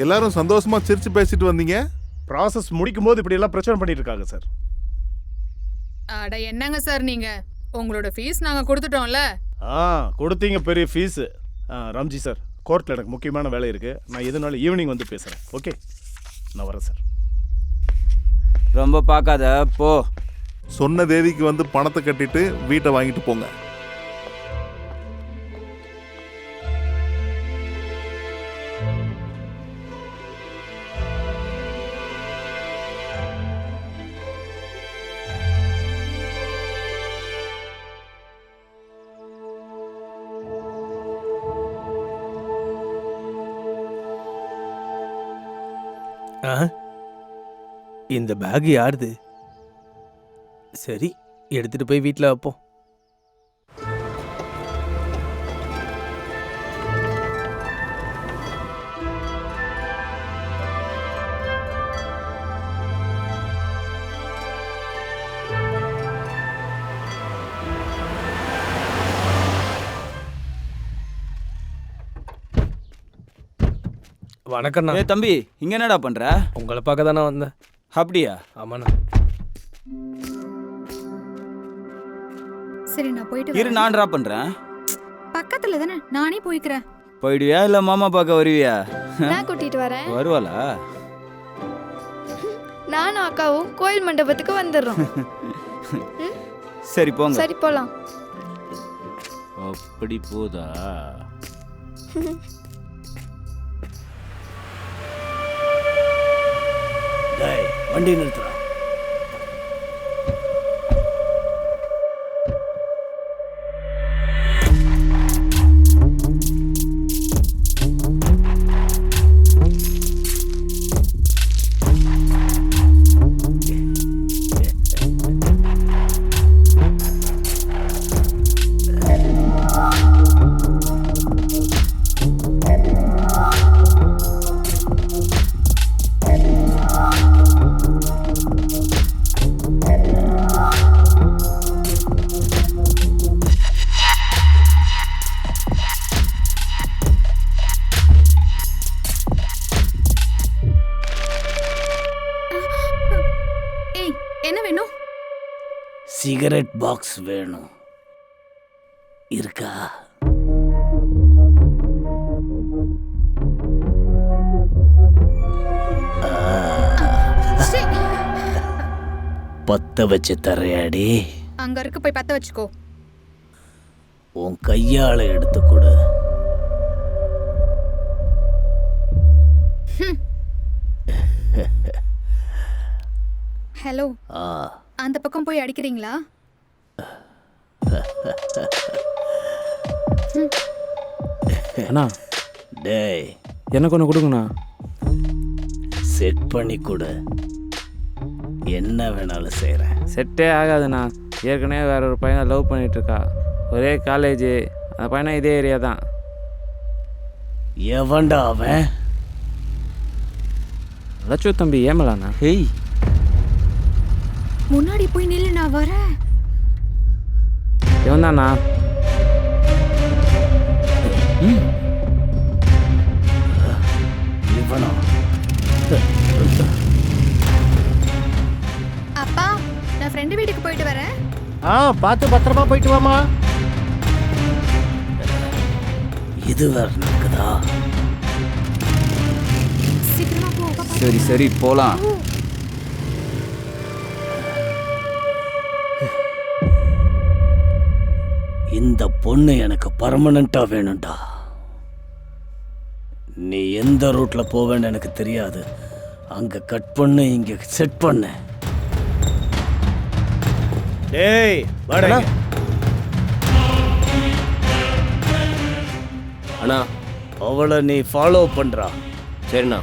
எல்லாரும் சந்தோஷமா சிரிச்சு பேசிட்டு வந்தீங்க. ப்ராசஸ் முடிக்கும் போது இப்படி எல்லாம் பிரச்சனை பண்ணிட்டு இருக்காங்க சார். அட என்னங்க சார் நீங்க, உங்களோட ஃபீஸ் நாங்க கொடுத்துட்டோம்ல. கொடுத்தீங்க பெரிய ஃபீஸ். ராம்ஜி சார், கோர்ட்டில் எனக்கு முக்கியமான வேலை இருக்கு. நான் எதுனாலும் ஈவினிங் வந்து பேசுறேன். ஓகே, நான் வரேன் சார். ரொம்ப பார்க்காத போ. சொன்ன தேதிக்கு வந்து பணத்தை கட்டிட்டு வீட்டை வாங்கிட்டு போங்க. இந்த பேக் யாருது? சரி, எடுத்துட்டு போய் வீட்டில் வைப்போம். வணக்கண்ணா. ஏ தம்பி, இங்க என்னடா பண்ற? உங்களை பார்க்க தானே வந்தேன். அப்படியா? ஆமாண்ணா. சரி, நான் போயிட்டு இரு, நான் டிராப் பண்றேன். பக்கத்துல தானே, நானே போய்க்கிறேன். போயிடுவியா இல்ல மாமா பார்க்க வருவியா? நான் கூட்டிட்டு வரேன். வருவாளா? நானும் அக்காவும் கோயில் மண்டபத்துக்கு வந்துடுறோம். சரி போங்க. சரி போலாம். அப்படி போதா? வண்டி நிறுத்துறா. சிகரெட் பாக்ஸ் வேணும். இருக்கா? பத்த வச்சு தரையாடி. அங்க இருக்கு, போய் பத்த வச்சுக்கோ. உன் கையால எடுத்து கொடு. ஹலோ ஆ அந்த பக்கம் போய் அடிக்கிறீங்களா? அண்ணா டேய் எனக்கு ஒன்று கொடுங்கண்ணா. செட் பண்ணி கொடு, என்ன வேணாலும் செய்கிறேன். செட்டே ஆகாதுண்ணா. ஏற்கனவே வேற ஒரு பையனை லவ் பண்ணிகிட்ருக்கா. ஒரே காலேஜ். அந்த பையனை இதே ஏரியா தான். எவன்டா அவன்? லட்சு தம்பி ஏமலாண்ணா. ஹேய், முன்னாடி போய் நில்லு, நான் வரேன். இவன் தாண்ணா. இவனா? அப்பா, நான் ஃப்ரெண்டு வீட்டுக்கு போயிட்டு வரேன். பார்த்து பத்திரமா போயிட்டு வாமா. இது வேற நடக்குதா? சீக்கிரமா போ. அப்பா, சரி சரி போலாம். இந்த பொண்ணு எனக்கு பர்மனண்டா வேணும்டா. நீ எந்த ரூட்ல போவேன்னு எனக்கு தெரியாது. அங்க கட் பண்ணு, இங்க செட் பண்ணு. டேய் வாடா. அண்ணா அவளை நீ ஃபாலோ பண்றா. சரிண்ணா.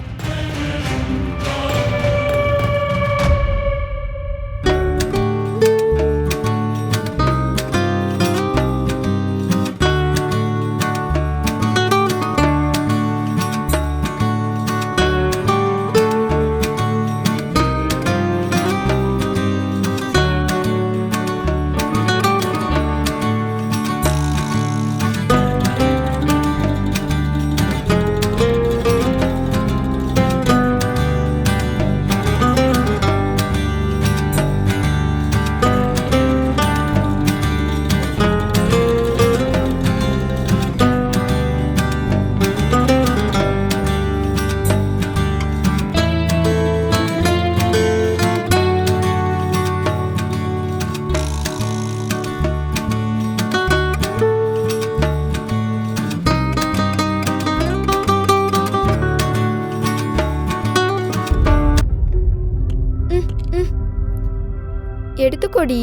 எடுத்துக்கோடி.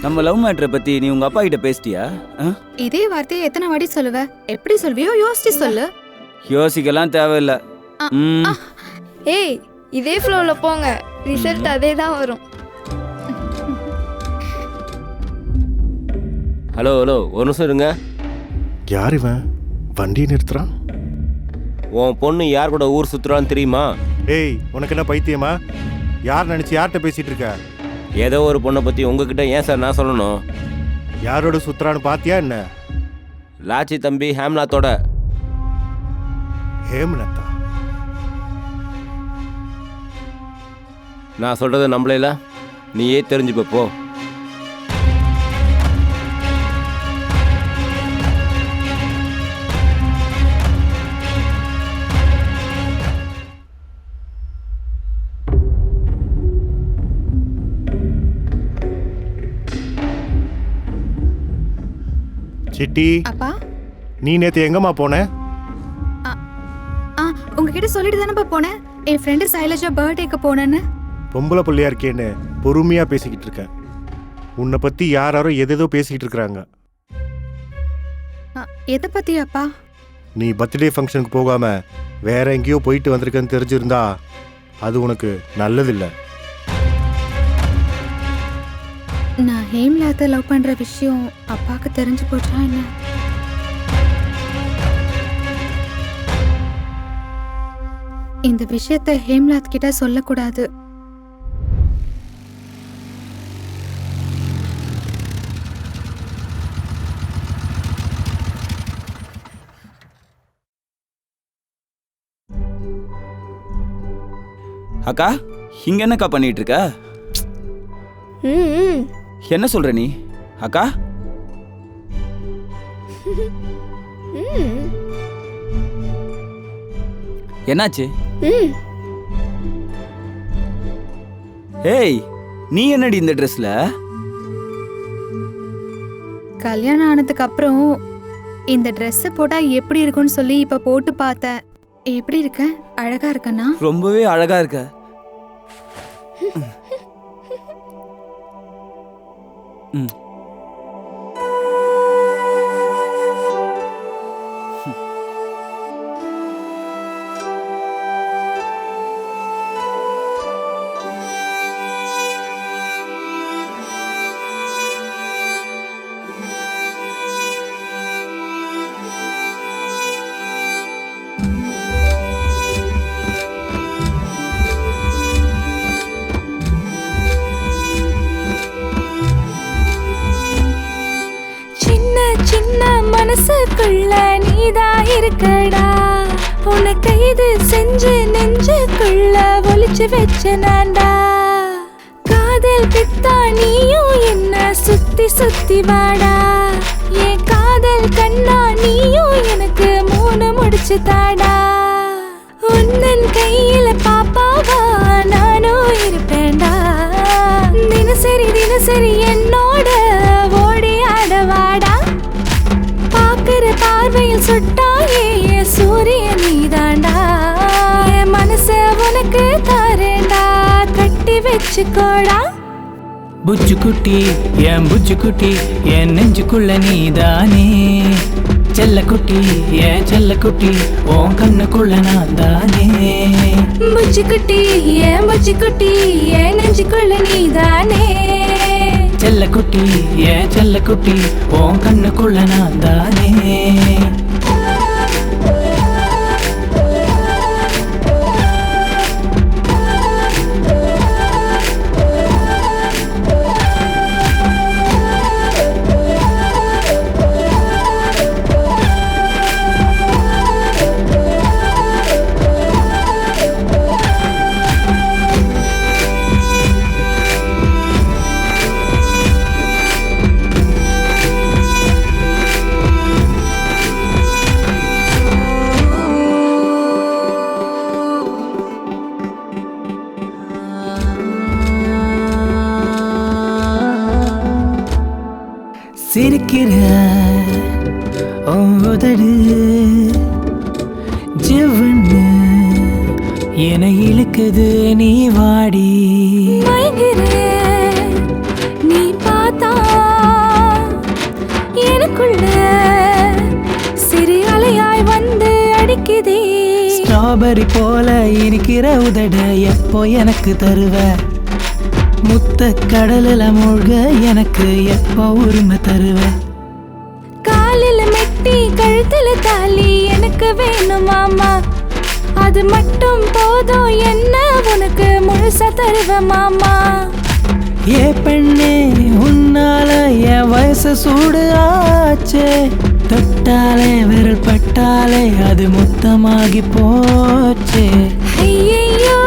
நம்ம லவ் மேட்டரை பத்தி நீ உங்க அப்பா கிட்ட பேசிட்டியா? இதே வார்த்தையை எத்தனை வாட்டி சொல்லுவ? எப்படி சொல்வியோ யோசிச்சு சொல்லு. யோசிக்கலாம் தேவையில்லை. ஏய், இதே ஃப்ளோல போங்க, ரிசல்ட் அதே தான் வரும். ஹலோ ஹலோ, ஒரு நிமிஷம் இருங்க. யார் இவன் வண்டியை நிறுத்துறான்? உன் பொண்ணு யார் கூட ஊர் சுற்றுறான்னு தெரியுமா? ஏய், உனக்கு என்ன பைத்தியமா? யார் நினச்சி யார்கிட்ட பேசிகிட்டு இருக்க? ஏதோ ஒரு பொண்ணை பற்றி உங்ககிட்ட ஏன் சார் நான் சொல்லணும்? யாரோட சுற்றுறான்னு பார்த்தியா என்ன? லாச்சி தம்பி ஹேம்நாத்தோட. ஹேம்நாத்தா? நான் சொல்கிறத நம்பலைல, நீயே தெரிஞ்சுப்ப போ. சிட்டி, அப்பா, நீ நேற்று எங்கம்மா போன? உங்ககிட்ட சொல்லிட்டு தானப்பா போனேன். என் ஃப்ரெண்டு சைலஜா பர்த்டேக்கு போனேன்னு. பொம்பளை பிள்ளையா இருக்கேன்னு பொறுமையா பேசிக்கிட்டு இருக்கேன். உன்னை பத்தி யாரோ எதேதோ பேசிக்கிட்டு இருக்கிறாங்க. எதை பத்தி அப்பா? நீ பர்த்டே ஃபங்க்ஷனுக்கு போகாம வேற எங்கேயோ போயிட்டு வந்திருக்கன்னு தெரிஞ்சிருந்தா அது உனக்கு நல்லதில்லை. நான் ஹேம்லாத்தை லவ் பண்ற விஷயம் அப்பாவுக்கு தெரிஞ்சு போச்சா என்ன? இந்த விஷயத்தை ஹேம்லாத் கிட்ட சொல்லக்கூடாது. அக்கா, இங்க என்னக்கா பண்ணிட்டு இருக்க? என்ன சொல்ற நீ அக்கா? என்னாச்சு? ஏய், நீ என்னடி இந்த ட்ரெஸ்ல? கல்யாணம் ஆனதுக்கு அப்புறம் இந்த ட்ரெஸ் போட்டா எப்படி இருக்கும்னு சொல்லி இப்ப போட்டு பார்த்தேன். எப்படி இருக்க? அழகா இருக்கனா? ரொம்பவே அழகா இருக்க. ம். மனசுக்குள்ள நீதா இருக்கடா, உன்னை கைது செஞ்சு நெஞ்சுக்குள்ள ஒளிச்சு வச்ச நான்டா. காதல் பித்தா நீயும் என்ன சுத்தி சுத்தி வாடா, என் காதல் கண்ணா நீயும் எனக்கு 3 முடிச்சு தாடா. உன்னன் கையில பாப்பாவா நானும் இருப்பேன்டா, தினசரி தினசரி என்னோட ஓடி ஆடவாடா. பாக்குற பார்வையில் சுட்டாயே சூரிய நீதாண்டா, என் மனச உனக்கு தாரேண்டா, கட்டி வச்சுக்கோடா. புச்சு குட்டி என் புச்சு குட்டி என் நெஞ்சுக்குள்ள நீதானே, செல்ல குட்டி என் செல்ல குட்டி உன் கண்ணுக்குள்ள நான் தானே. புச்சு குட்டி என் புச்சு குட்டி என் நெஞ்சுக்குள்ள நீதானே, செல்ல குட்டி என் செல்ல குட்டி உன் கண்ணுக்குள்ள நான் தானே. சிரிக்கிற உதடு ஜிவ்வுன்னு என இழுக்குது நீ வாடி. நீ பார்த்தா எனக்குள்ள சிறு அலையாய் வந்து அடிக்குதே. ஸ்ட்ராபெரி போல இருக்கிற உதட எப்போ எனக்கு தருவ, முத்த கடலில் மூழ்க எனக்கு எப்போ உரிமை தருவ. காலில் மெட்டி கழுத்துல தாலி எனக்கு வேணுமாமா, அது மட்டும் போதும் என்ன உனக்கு முழுசா தருவ மாமா. ஏ பெண்ணே உன்னால என் வயசு சூடு ஆச்சே, தொட்டாலே விரல் பட்டாலே அது மொத்தமாகி போச்சே. ஐயையோ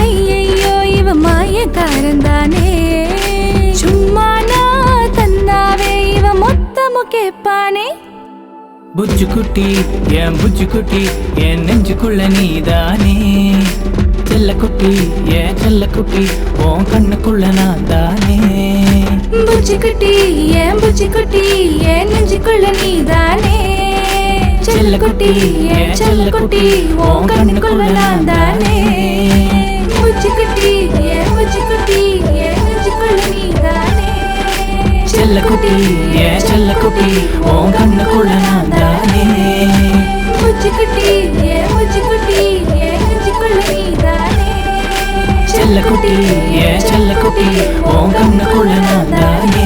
ஐயையோ இவ மாயக்காரன் தானே, சும்மா நான் தந்தாவே இவ மொத்தமும் கேட்பானே. புச்சு குட்டி என் புச்சு குட்டி என் நெஞ்சுக்குள்ள நீதானே, செல்ல குட்டி என் செல்ல குட்டி உன் கண்ணுக்குள்ள நான் தானே. புச்சு குட்டி என் புச்சு குட்டி என் நெஞ்சுக்குள்ள நீதானே, செல்ல குட்டி என் செல்ல குட்டி உன் கண்ணுக்குள்ள நான் தானே. புச்சு குட்டி என் புச்சு குட்டி என் நெஞ்சுக்குள்ள நீதானே, செல்ல குட்டி என் செல்ல குட்டி உன் கண்ணுக்குள்ள நான் தானே. புச்சு குட்டி என் புச்சு குட்டி என் நெஞ்சுக்குள்ள நீதானே, செல்ல குட்டி என் செல்ல குட்டி உன் கண்ணுக்குள்ள நான் தானே.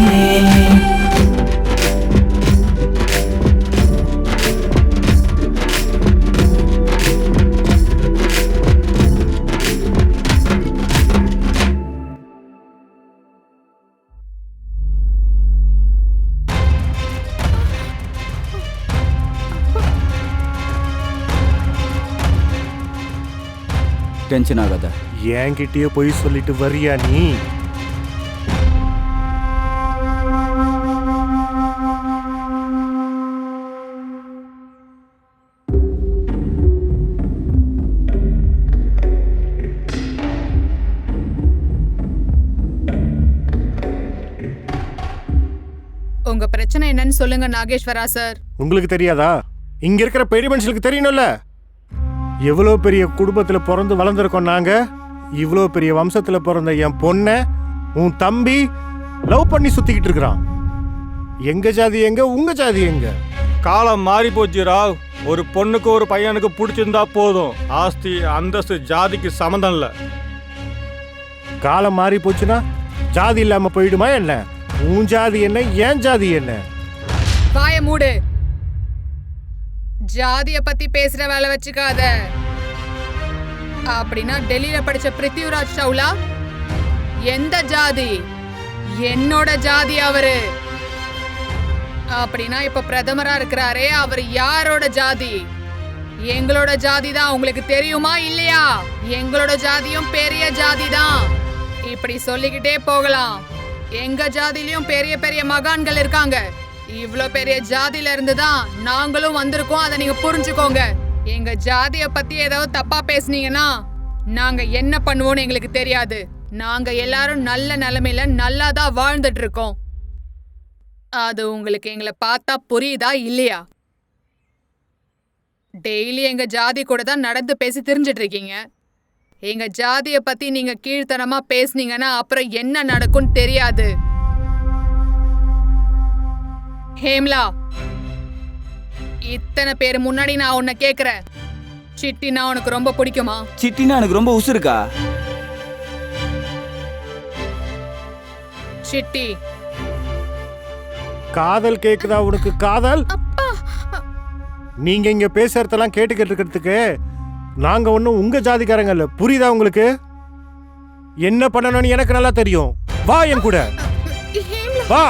டென்ஷன் ஆகாத. என்கிட்டயே போய் சொல்லிட்டு வரியா நீ? உங்க பிரச்சனை என்னன்னு சொல்லுங்க நாகேஸ்வரா சார். உங்களுக்கு தெரியாதா? இங்க இருக்கிற பெரிய மனுஷனுக்கு தெரியணும்ல. எவ்வளோ பெரிய குடும்பத்துல பிறந்து வளர்ந்துருக்கோம் நாங்க. இவ்வளோ பெரிய வம்சத்துல பிறந்த என் பொண்ண உன் தம்பி லவ் பண்ணி சுத்திக்கிட்டு இருக்கிறான். எங்க ஜாதி எங்க, உங்க ஜாதி எங்க? காலம் மாறி போச்சு ராவ். ஒரு பொண்ணுக்கு ஒரு பையனுக்கு பிடிச்சிருந்தா போதும். ஆஸ்தி அந்தஸ்து ஜாதிக்கு சம்மந்தம் இல்லை. காலம் மாறி போச்சுன்னா ஜாதி இல்லாம போயிடுமா என்ன? உன் ஜாதி என்ன, ஏன் ஜாதி என்ன? வாய மூடு. ஜாதிய பத்தி பேசுற வேலை வச்சுக்காத. அப்படின்னா டெல்லியில படிச்ச பிருத்திவிராஜ் சவுலா எந்த ஜாதி? என்னோட ஜாதி அவரு. அப்படின்னா இப்ப பிரதமரா இருக்கிறாரே அவர் யாரோட ஜாதி? எங்களோட ஜாதி தான். உங்களுக்கு தெரியுமா இல்லையா? எங்களோட ஜாதியும் பெரிய ஜாதி தான். இப்படி சொல்லிக்கிட்டே போகலாம். எங்க ஜாதியிலயும் பெரிய பெரிய மகான்கள் இருக்காங்க. இவ்ளோ பெரிய ஜாதியில இருந்து தான் நாங்களும் வந்திருக்கோம். அதை நீங்க புரிஞ்சுக்கோங்க. எங்க ஜாதிய பத்தி ஏதாவது தப்பா பேசுனீங்கன்னா நாங்க என்ன பண்ணுவோம்னு எங்களுக்கு தெரியாது. நாங்க எல்லாரும் நல்ல நிலைமையில நல்லா தான் வாழ்ந்துட்டு இருக்கோம். அது உங்களுக்கு எங்களை பார்த்தா புரியுதா இல்லையா? டெய்லி எங்க ஜாதி கூட தான் நடந்து பேசி தெரிஞ்சிட்டு இருக்கீங்க. எங்க ஜாதிய பத்தி நீங்க கீழ்த்தனமா பேசுனீங்கன்னா அப்புறம் என்ன நடக்கும்னு தெரியாது. ஹேம்லா, இத்தனை பேர் முன்னாடி நான் உன்னை கேக்குறேன், சிட்டினா உனக்கு ரொம்ப பிடிக்குமா? சிட்டினா எனக்கு ரொம்ப உசுருக்கா. சிட்டி, காதல் கேக்குதா உனக்கு? காதல் நீங்க இங்க பேசுறதெல்லாம் கேட்டுக்கிட்டு இருக்கிறதுக்கு நாங்க ஒன்னும் உங்க ஜாதிக்காரங்க இல்ல. புரியுதா உங்களுக்கு? என்ன பண்ணணும்னு எனக்கு நல்லா தெரியும். வா என் கூட வா.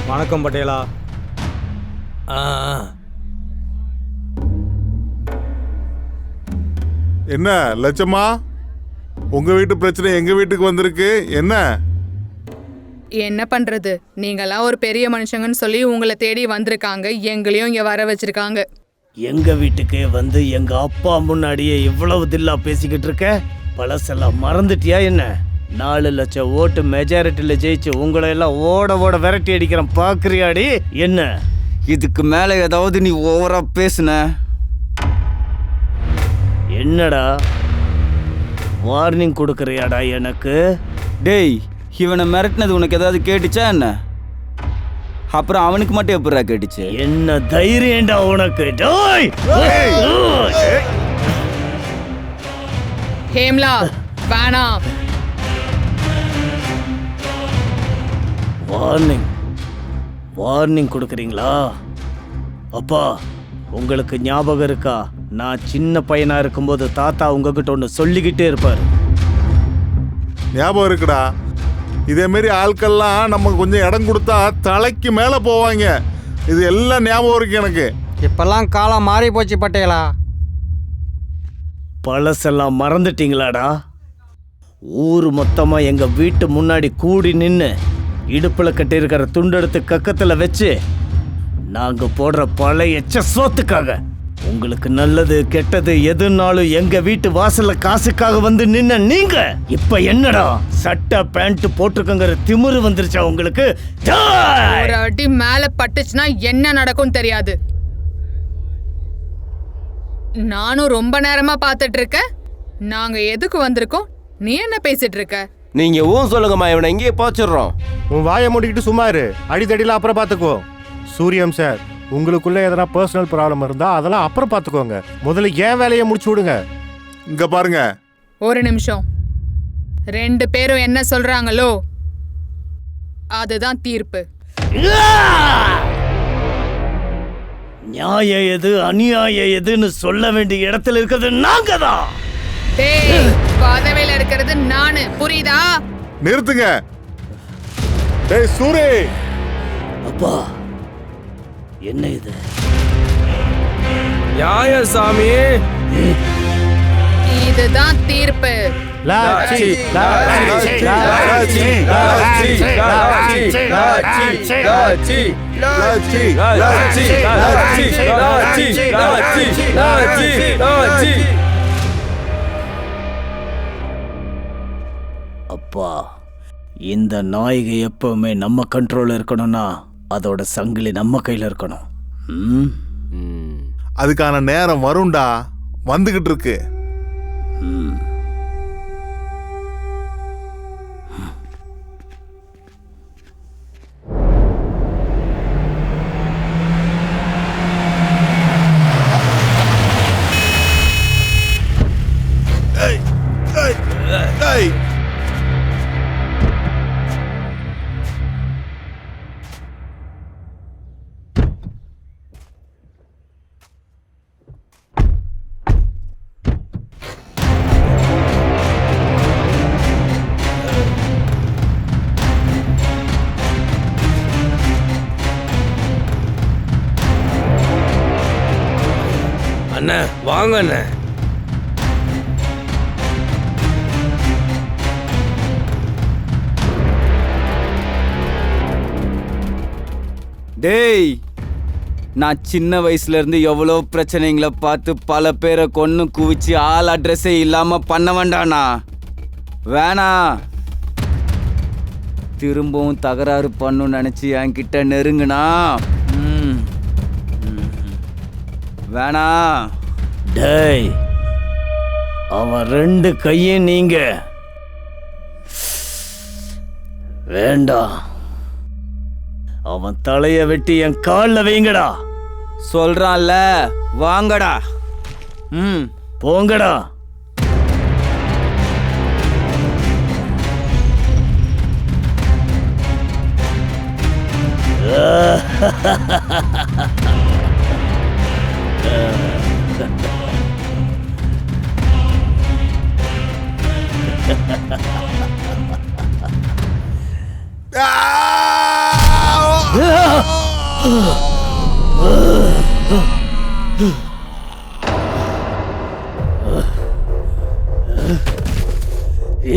வணக்கம் பட்டேலா. என்ன லட்சமா, உங்க வீட்டு பிரச்சனை எங்க வீட்டுக்கு வந்திருக்கு? என்ன என்ன பண்றது? நீங்கெல்லாம் ஒரு பெரிய மனுஷங்கன்னு சொல்லி உங்களை தேடி வந்திருக்காங்க. எங்களையும் இங்க வர வச்சிருக்காங்க. எங்க வீட்டுக்கு வந்து எங்க அப்பா முன்னாடியே இவ்வளவு தில்லா பேசிக்கிட்டு இருக்க? பழசெல்லாம் மறந்துட்டியா என்ன? 4 லட்சம் ஓட்டு மெஜாரிட்டியில ஜெயிச்சு உங்களை எல்லாம் ஓட ஓட விரட்டி அடிக்கிறேன். பாக்குறியாடி என்ன? இதுக்கு மேல ஏதாவது நீ ஓவரா பேசுன? என்னடா வார்னிங் கொடுக்கறியாடா எனக்கு? டேய், இவனை மிரட்டினது உனக்கு ஏதாவது கேட்டுச்சா என்ன? அப்புறம் அவனுக்கு மட்டும் எப்படா கேட்டுச்சு? என்ன தைரியம்டா உனக்கு? ஹேம்லா, வேணாம். வார்னிங் கொடுக்குறீங்களா? அப்பா, உங்களுக்கு ஞாபகம் இருக்கா? நான் சின்ன பையனா இருக்கும்போது தாத்தா உங்ககிட்ட ஒன்று சொல்லிக்கிட்டே இருப்பார். ஞாபகம் இருக்குடா. இதே மாதிரி ஆட்கள்லாம் நம்ம கொஞ்சம் இடம் கொடுத்தா தலைக்கு மேல போவாங்க. இது எல்லாம் ஞாபகம் இருக்கு எனக்கு. இப்பெல்லாம் காலம் மாறி போச்சு பட்டேலா. பழசெல்லாம் மறந்துட்டீங்களாடா? ஊர் மொத்தமா எங்க வீட்டு முன்னாடி கூடி நின்று இடுப்புல கட்டியிருக்கிற துண்டெடுத்து கக்கத்துல வச்சு நாங்க போடுற பழைய சோத்துக்காக உங்களுக்கு நல்லது கெட்டது எதுனாலும் எங்க வீட்டு வாசல்ல காசுக்காக வந்து நின்ன நீங்க இப்ப என்னடா சட்டை பேண்ட் போட்டுக்கங்கிற திமிரு வந்துருச்சா உங்களுக்கு? ஒரு அடி மேல பட்டுச்சுன்னா என்ன நடக்கும் தெரியாது. நானும் ரொம்ப நேரமா பாத்துட்டு இருக்கேன். நாங்க எதுக்கு வந்திருக்கோம்? நீ என்ன பேசிட்டு இருக்க? நீங்க ஊன் சொல்லுங்கம்மா, இவனை இங்கேயே போச்சிடுறோம். உன் வாயை மூடிக்கிட்டு சும்மா இரு. அடித்தடியில் அப்புறம் பார்த்துக்கோ. சூரியம் சார், உங்களுக்குள்ள எதனா பர்சனல் ப்ராப்ளம் இருந்தா அதெல்லாம் அப்புறம் பார்த்துக்கோங்க. முதல்ல ஏன் வேலையை முடிச்சு விடுங்க. இங்க பாருங்க. ஒரு நிமிஷம். 2 பேரும் என்ன சொல்றாங்களோ அதுதான் தீர்ப்பு. நியாயம் எது அநியாயம் எதுன்னு சொல்ல வேண்டிய இடத்துல இருக்கிறது நாங்க தான். டேய், பதவியில இருக்கிறது நானு, புரியுதா? நிறுத்துங்க. டேய் சூரி. அப்பா என்ன இது? நியாயம் சாமி. இதுதான் தீர்ப்பு. லாச்சி லாச்சி லாச்சி லாச்சி லாச்சி லாச்சி லாச்சி லாச்சி லாச்சி லாச்சி லாச்சி லாச்சி லாச்சி. அப்பா, இந்த நாயகி எப்பவுமே நம்ம கண்ட்ரோல்ல இருக்கணும்னா அதோட சங்கிலி நம்ம கையில இருக்கணும். அதுக்கான நேரம் வரும்டா, வந்துகிட்டு இருக்கு. அண்ணா வாங்க அண்ணா. டேய், நான் சின்ன வயசுல இருந்து எவ்வளோ பிரச்சனைங்களை பார்த்து பல பேரை கொன்னு குவிச்சு ஆள் அட்ரஸே இல்லாம பண்ண வேண்டாண்ணா. வேணாம். திரும்பவும் தகராறு பண்ணுன்னு நினைச்சு என்கிட்ட நெருங்குனா வேணாம். டேய், அவன் ரெண்டு கையும் நீங்க வேண்டாம். அவன் தலைய வெட்டி என் கால்ல வைங்கடா. சொல்றான்ல, வாங்கடா. போங்கடா.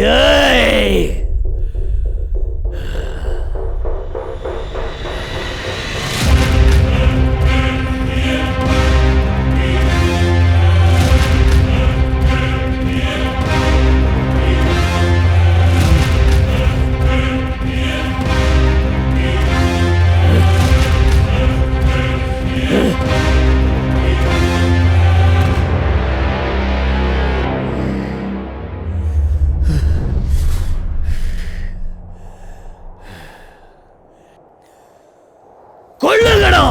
Yay! கொள்ளுங்கடா.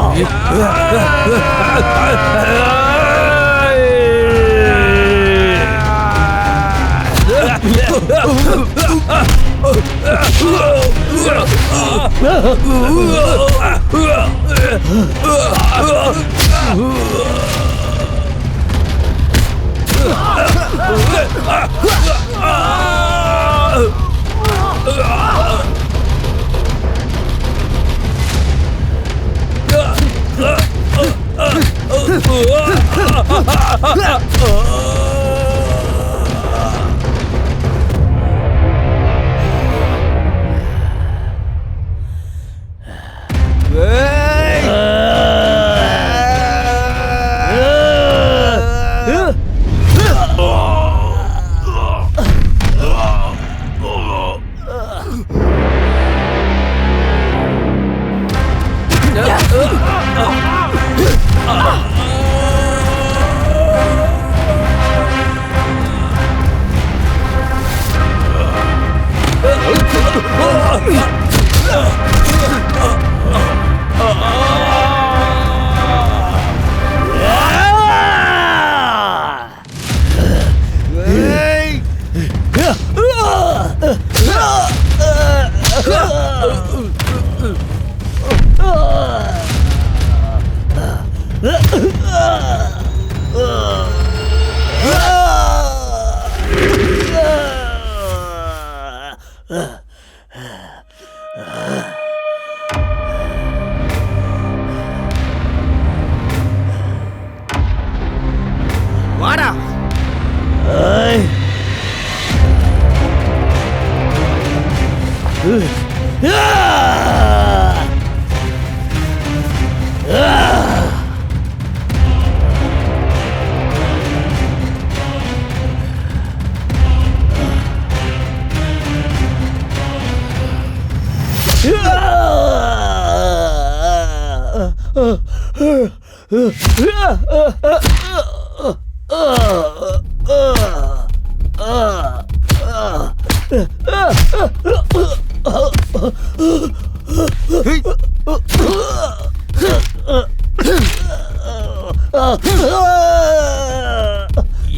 வாடா.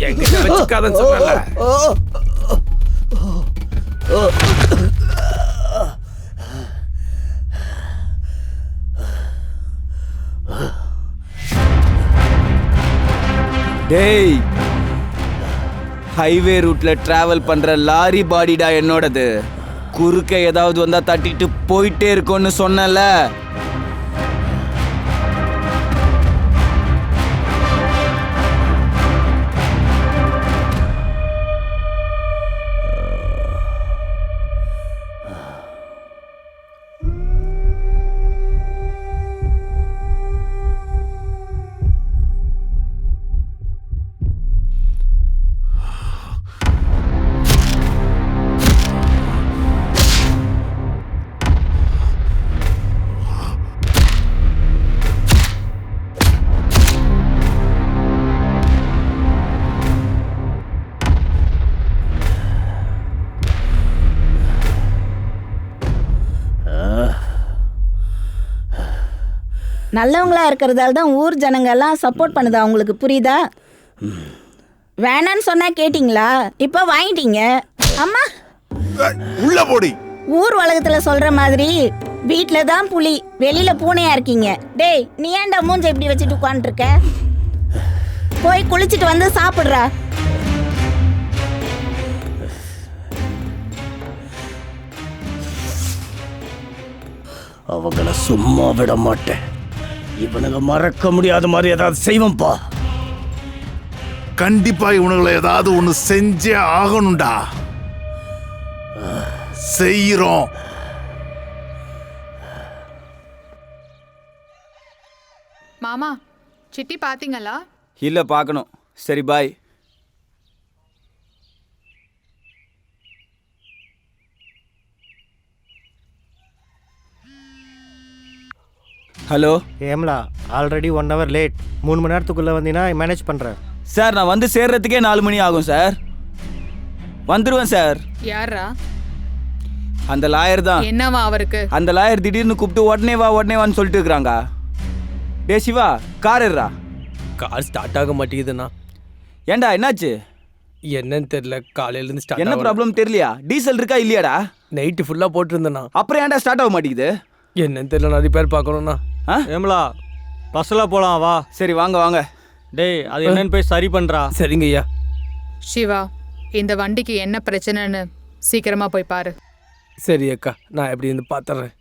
என்கிட்ட வச்சுக்காதன்னு சொன்னல. டேய், ஹைவே ரூட்ல டிராவல் பண்ற லாரி பாடிடா என்னோடது. குறுக்க ஏதாவது வந்தா தட்டிட்டு போயிட்டே இருக்கும்னு சொன்னல. நல்லவங்களா இருக்கிறதால தான் ஊர் ஜனங்க எல்லாம் சப்போர்ட் பண்ணுதா உங்களுக்கு, புரியுதா? வேணான்னு சொன்னா கேட்டிங்களா? இப்போ வாங்கிட்டீங்க. அம்மா உள்ள போடி. ஊர் உலகத்துல சொல்ற மாதிரி வீட்ல தான் புலி, வெளியில பூனையா இருக்கீங்க. டேய், நீ ஏன்டா மூஞ்ச இப்படி வச்சுட்டு உட்காந்துருக்க? போய் குளிச்சுட்டு வந்து சாப்பிடுறா. அவங்கள சும்மா விட மாட்டேன். இவனுங்க மறக்க முடியாத மாதிரி ஏதாவது செய்வோம்ப்பா. கண்டிப்பா இவனுங்களை ஏதாவது ஒண்ணு செஞ்சே ஆகணும்டா. செய்யறோம். மாமா, சிட்டி பாத்தீங்களா? இல்ல, பார்க்கணும். சரி, பாய். ஹலோ ஏம்லா, ஆல்ரெடி 1 hour லேட். 3 மணி நேரத்துக்குள்ளே வந்தீங்கன்னா மேனேஜ் பண்ணுறேன். சார், நான் வந்து சேர்றதுக்கே 4 மணி ஆகும் சார். வந்துடுவேன் சார். யாரா? அந்த லாயர் தான். என்னவா அவருக்கு? அந்த லாயர் திடீர்னு கூப்பிட்டு உடனே வான்னு சொல்லிட்டு இருக்கிறாங்க. டே சிவா, கார் ஏறா. கார் ஸ்டார்ட் ஆக மாட்டேங்குதுண்ணா. ஏண்டா, என்னாச்சு? என்னன்னு தெரியல, காலையில இருந்து ஸ்டார்ட். என்ன ப்ராப்ளம் தெரியலையா? டீசல் இருக்கா இல்லையாடா? நைட்டு ஃபுல்லா போட்டுருந்தேண்ணா. அப்புறம் ஏன்டா ஸ்டார்ட் ஆக மாட்டேங்குது? என்னன்னு தெரியல, நான் ரிப்பேர் பார்க்கணும்ண்ணா. ஏம்லா, பஸ்ஸில் போகலாம் வா. சரி, வாங்க வாங்க. டேய், அது என்னன்னு போய் சரி பண்ணுறா. சரிங்க ஐயா. சிவா, இந்த வண்டிக்கு என்ன பிரச்சனைன்னு சீக்கிரமா போய் பாரு. சரி அக்கா, நான் எப்படி இருந்து பார்த்துறேன்.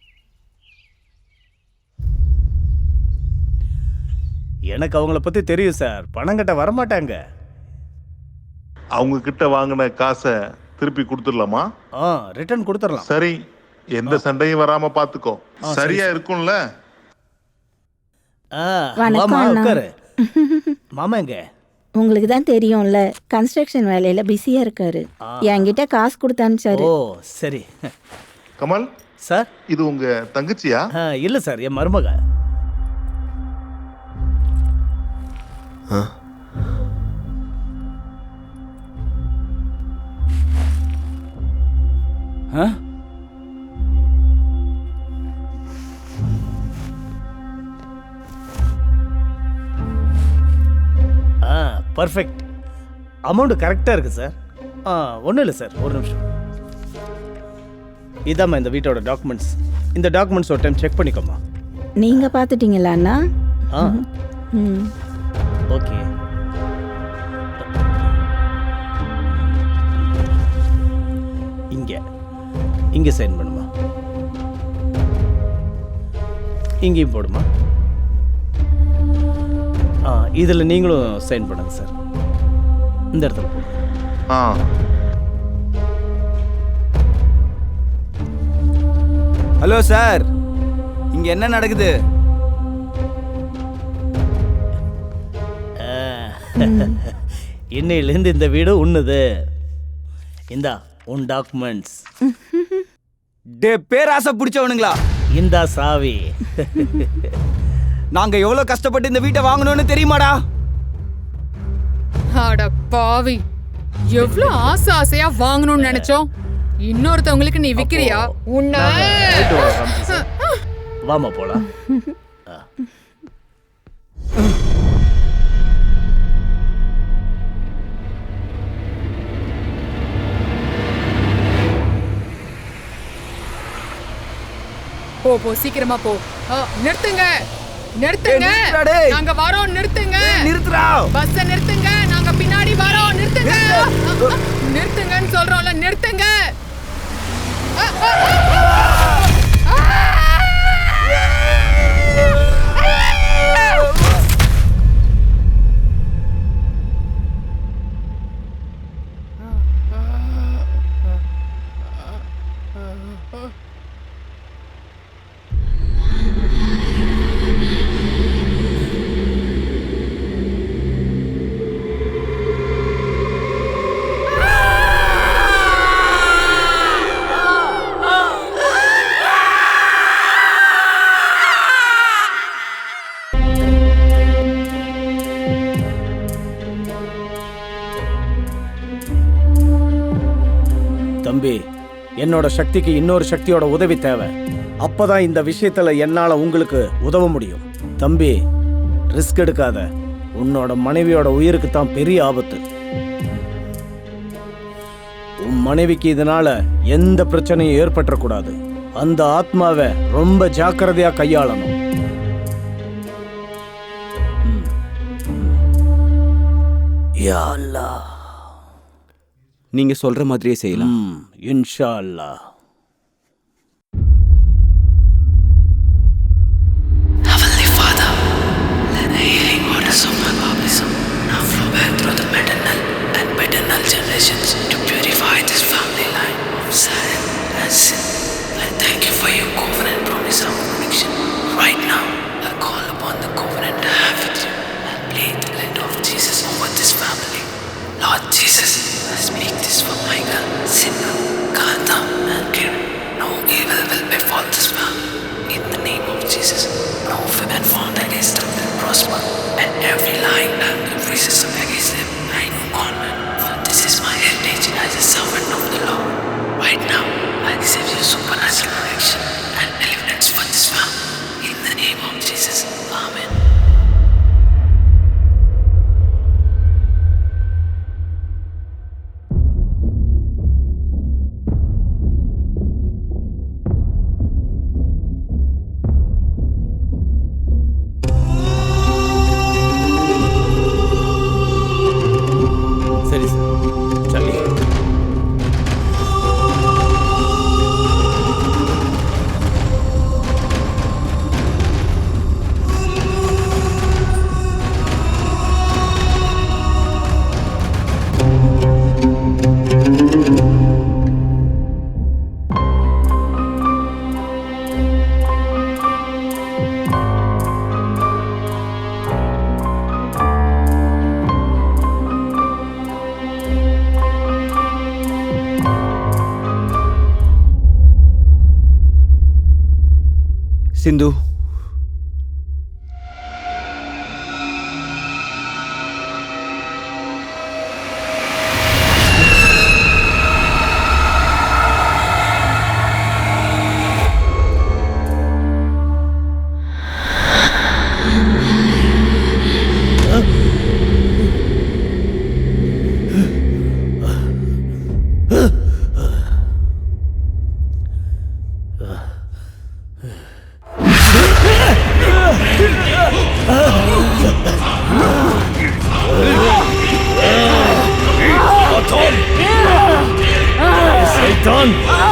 எனக்கு அவங்கள பற்றி தெரியும் சார். பணம் கட்ட வரமாட்டாங்க. அவங்க கிட்ட வாங்கின காசை திருப்பி கொடுத்துடலாமா? ரிட்டர்ன் கொடுத்துடலாம். சரி, எந்த சண்டையும் வராம பாத்துக்கோ. சரியா இருக்கும்ல? உட்காரு. மாமா எங்க? உங்களுக்கு தான் தெரியும்ல, கன்ஸ்ட்ரக்ஷன் வேலையில பிஸியா இருக்காரு. என்கிட்ட காசு கொடுத்து அனுப்பிச்சாரு. ஓ சரி. கமல் சார், இது உங்க தங்கச்சியா? இல்ல சார், என் மருமக. பர்ஃபெக்ட். அமௌண்ட் கரெக்டாக இருக்குது சார். ஒன்றும் இல்லை சார், ஒரு நிமிஷம். இதாம்மா இந்த வீட்டோட டாக்குமெண்ட்ஸ். இந்த டாக்குமெண்ட்ஸ் ஒரு டைம் செக் பண்ணிக்கோமா. நீங்க பார்த்துட்டீங்களா அண்ணா? ம். ஓகே. இங்க சைன் பண்ணுமா, இங்கேயும் போடுமா. இதில் நீங்களும் சைன் பண்ணுங்க சார். இந்த இடத்துல போடுங்க. ஹலோ சார், இங்க என்ன நடக்குது? இன்னையிலேருந்து இந்த வீடு உண்ணுது. இந்தா உன் டாக்குமெண்ட்ஸ். டே பேராசை பிடிச்சவனுங்களா, இந்தா சாவி. நாங்க எவ்வளவு கஷ்டப்பட்டு இந்த வீட்டை வாங்கணும்னு தெரியுமாடா? அட பாவி, எவ்வளவு ஆசையா வாங்கணும்னு நினைச்சோம். இன்னொருத்தவங்களுக்கு நீ விக்கிறியா? உன்ன வாமா போலாம். போ போ, சீக்கிரமா போ. நிறுத்துங்க நிறுத்துங்க, நாங்க வரோம். நிறுத்துங்க, நிறுத்துறா. பஸ் நிறுத்துங்க, நாங்க பின்னாடி வரோம். நிறுத்துங்க, நிறுத்துங்கன்னு சொல்றோம்ல, நிறுத்துங்க. தம்பி, என்னோட சக்திக்கு இன்னொரு சக்தியோட உதவி தேவை. அப்பதான் இந்த விஷயத்துல என்னால உங்களுக்கு உதவ முடியும். தம்பி, ரிஸ்க் எடுக்காத. உன்னோட மனைவியோட உயிருக்கு தான் பெரிய ஆபத்து. உன் மனைவிக்கு இதனால எந்த பிரச்சனையும் ஏற்பட்டக்கூடாது. அந்த ஆத்மாவை ரொம்ப ஜாக்கிரதையா கையாளணும். யா அல்லாஹ், நீங்க சொல்ற மாதிரியே செய்யலாம். இன்ஷா அல்லாஹ். Heavenly Father, let the healing waters of my baptism now flow back through the maternal and paternal generations to purify this family line of sin and sin. I thank you for your covenant promise of connection. Right now, I call upon the covenant to have with you and plead the blood of Jesus over this family. Lord Jesus, I speak this for Michael, Sidhu, Kanta and Kiran. No evil will befall this family. In the name of Jesus, no weapon formed against them will prosper, and every lying tongue that raises up against them, I know convert. For this is my heritage as a servant of the Lord. Right now, I accept your supernatural protection and deliverance for this family. In the name of Jesus, Amen. சரி sir, சரி. சிந்து, சைத்தான்!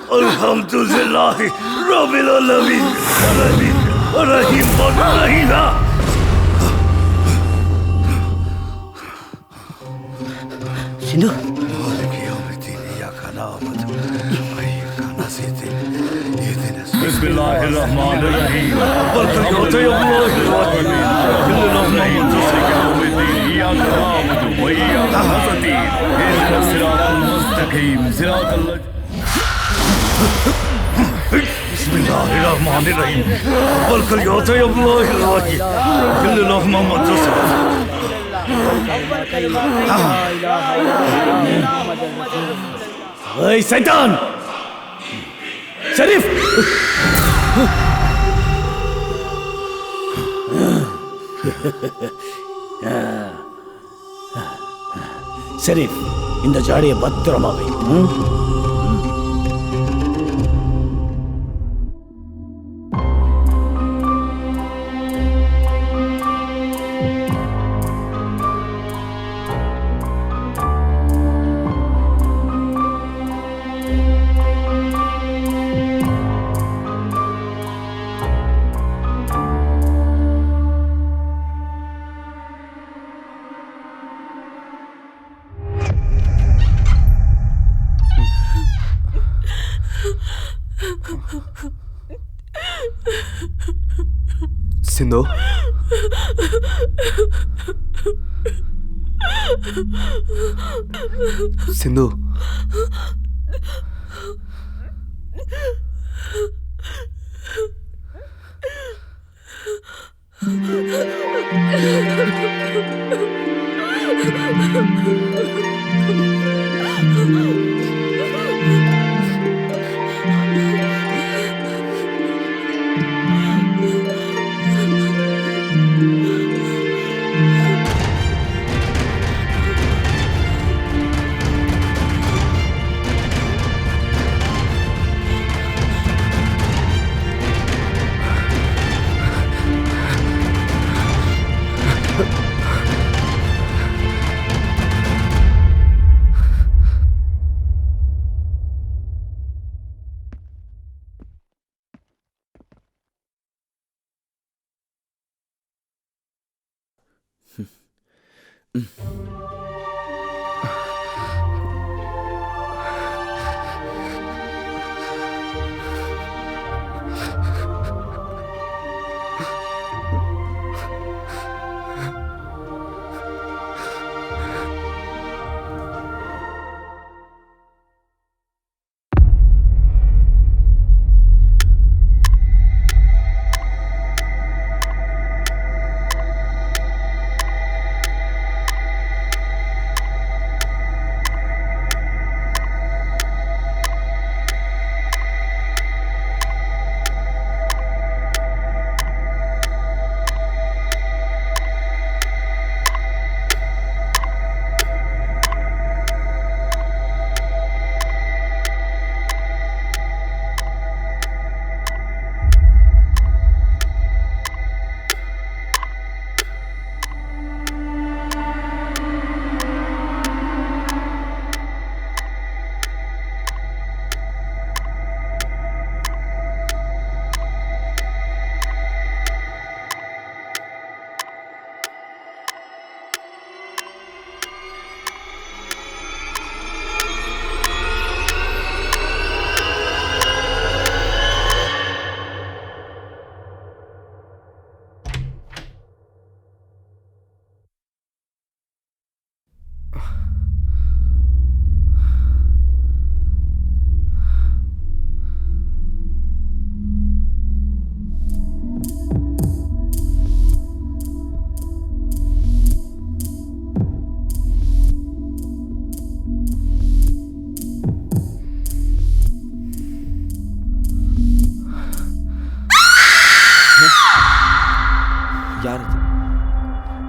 Alhamdulillah Rabbil Alamin Rahim Rahim சிந்து Bismillahirrahmanirrahim Barakatuh ya Allah إياك نعبد وإياك نستعين اهدنا الصراط المستقيم صراط الله بسم الله الرحمن الرحيم والكليات يا الله الواحد كل الله محمد رسول Hey Satan! Sharif! Sharif இந்த ஜாடியை பத்திரமா வை. சிந்து சிந்து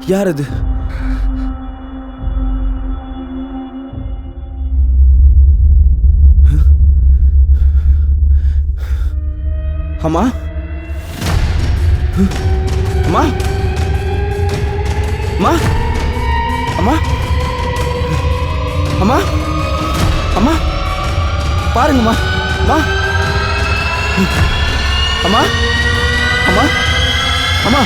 யார் அது? அம்மா அம்மா அம்மா அம்மா அம்மா அம்மா பாருங்கம்மா அம்மா அம்மா அம்மா அம்மா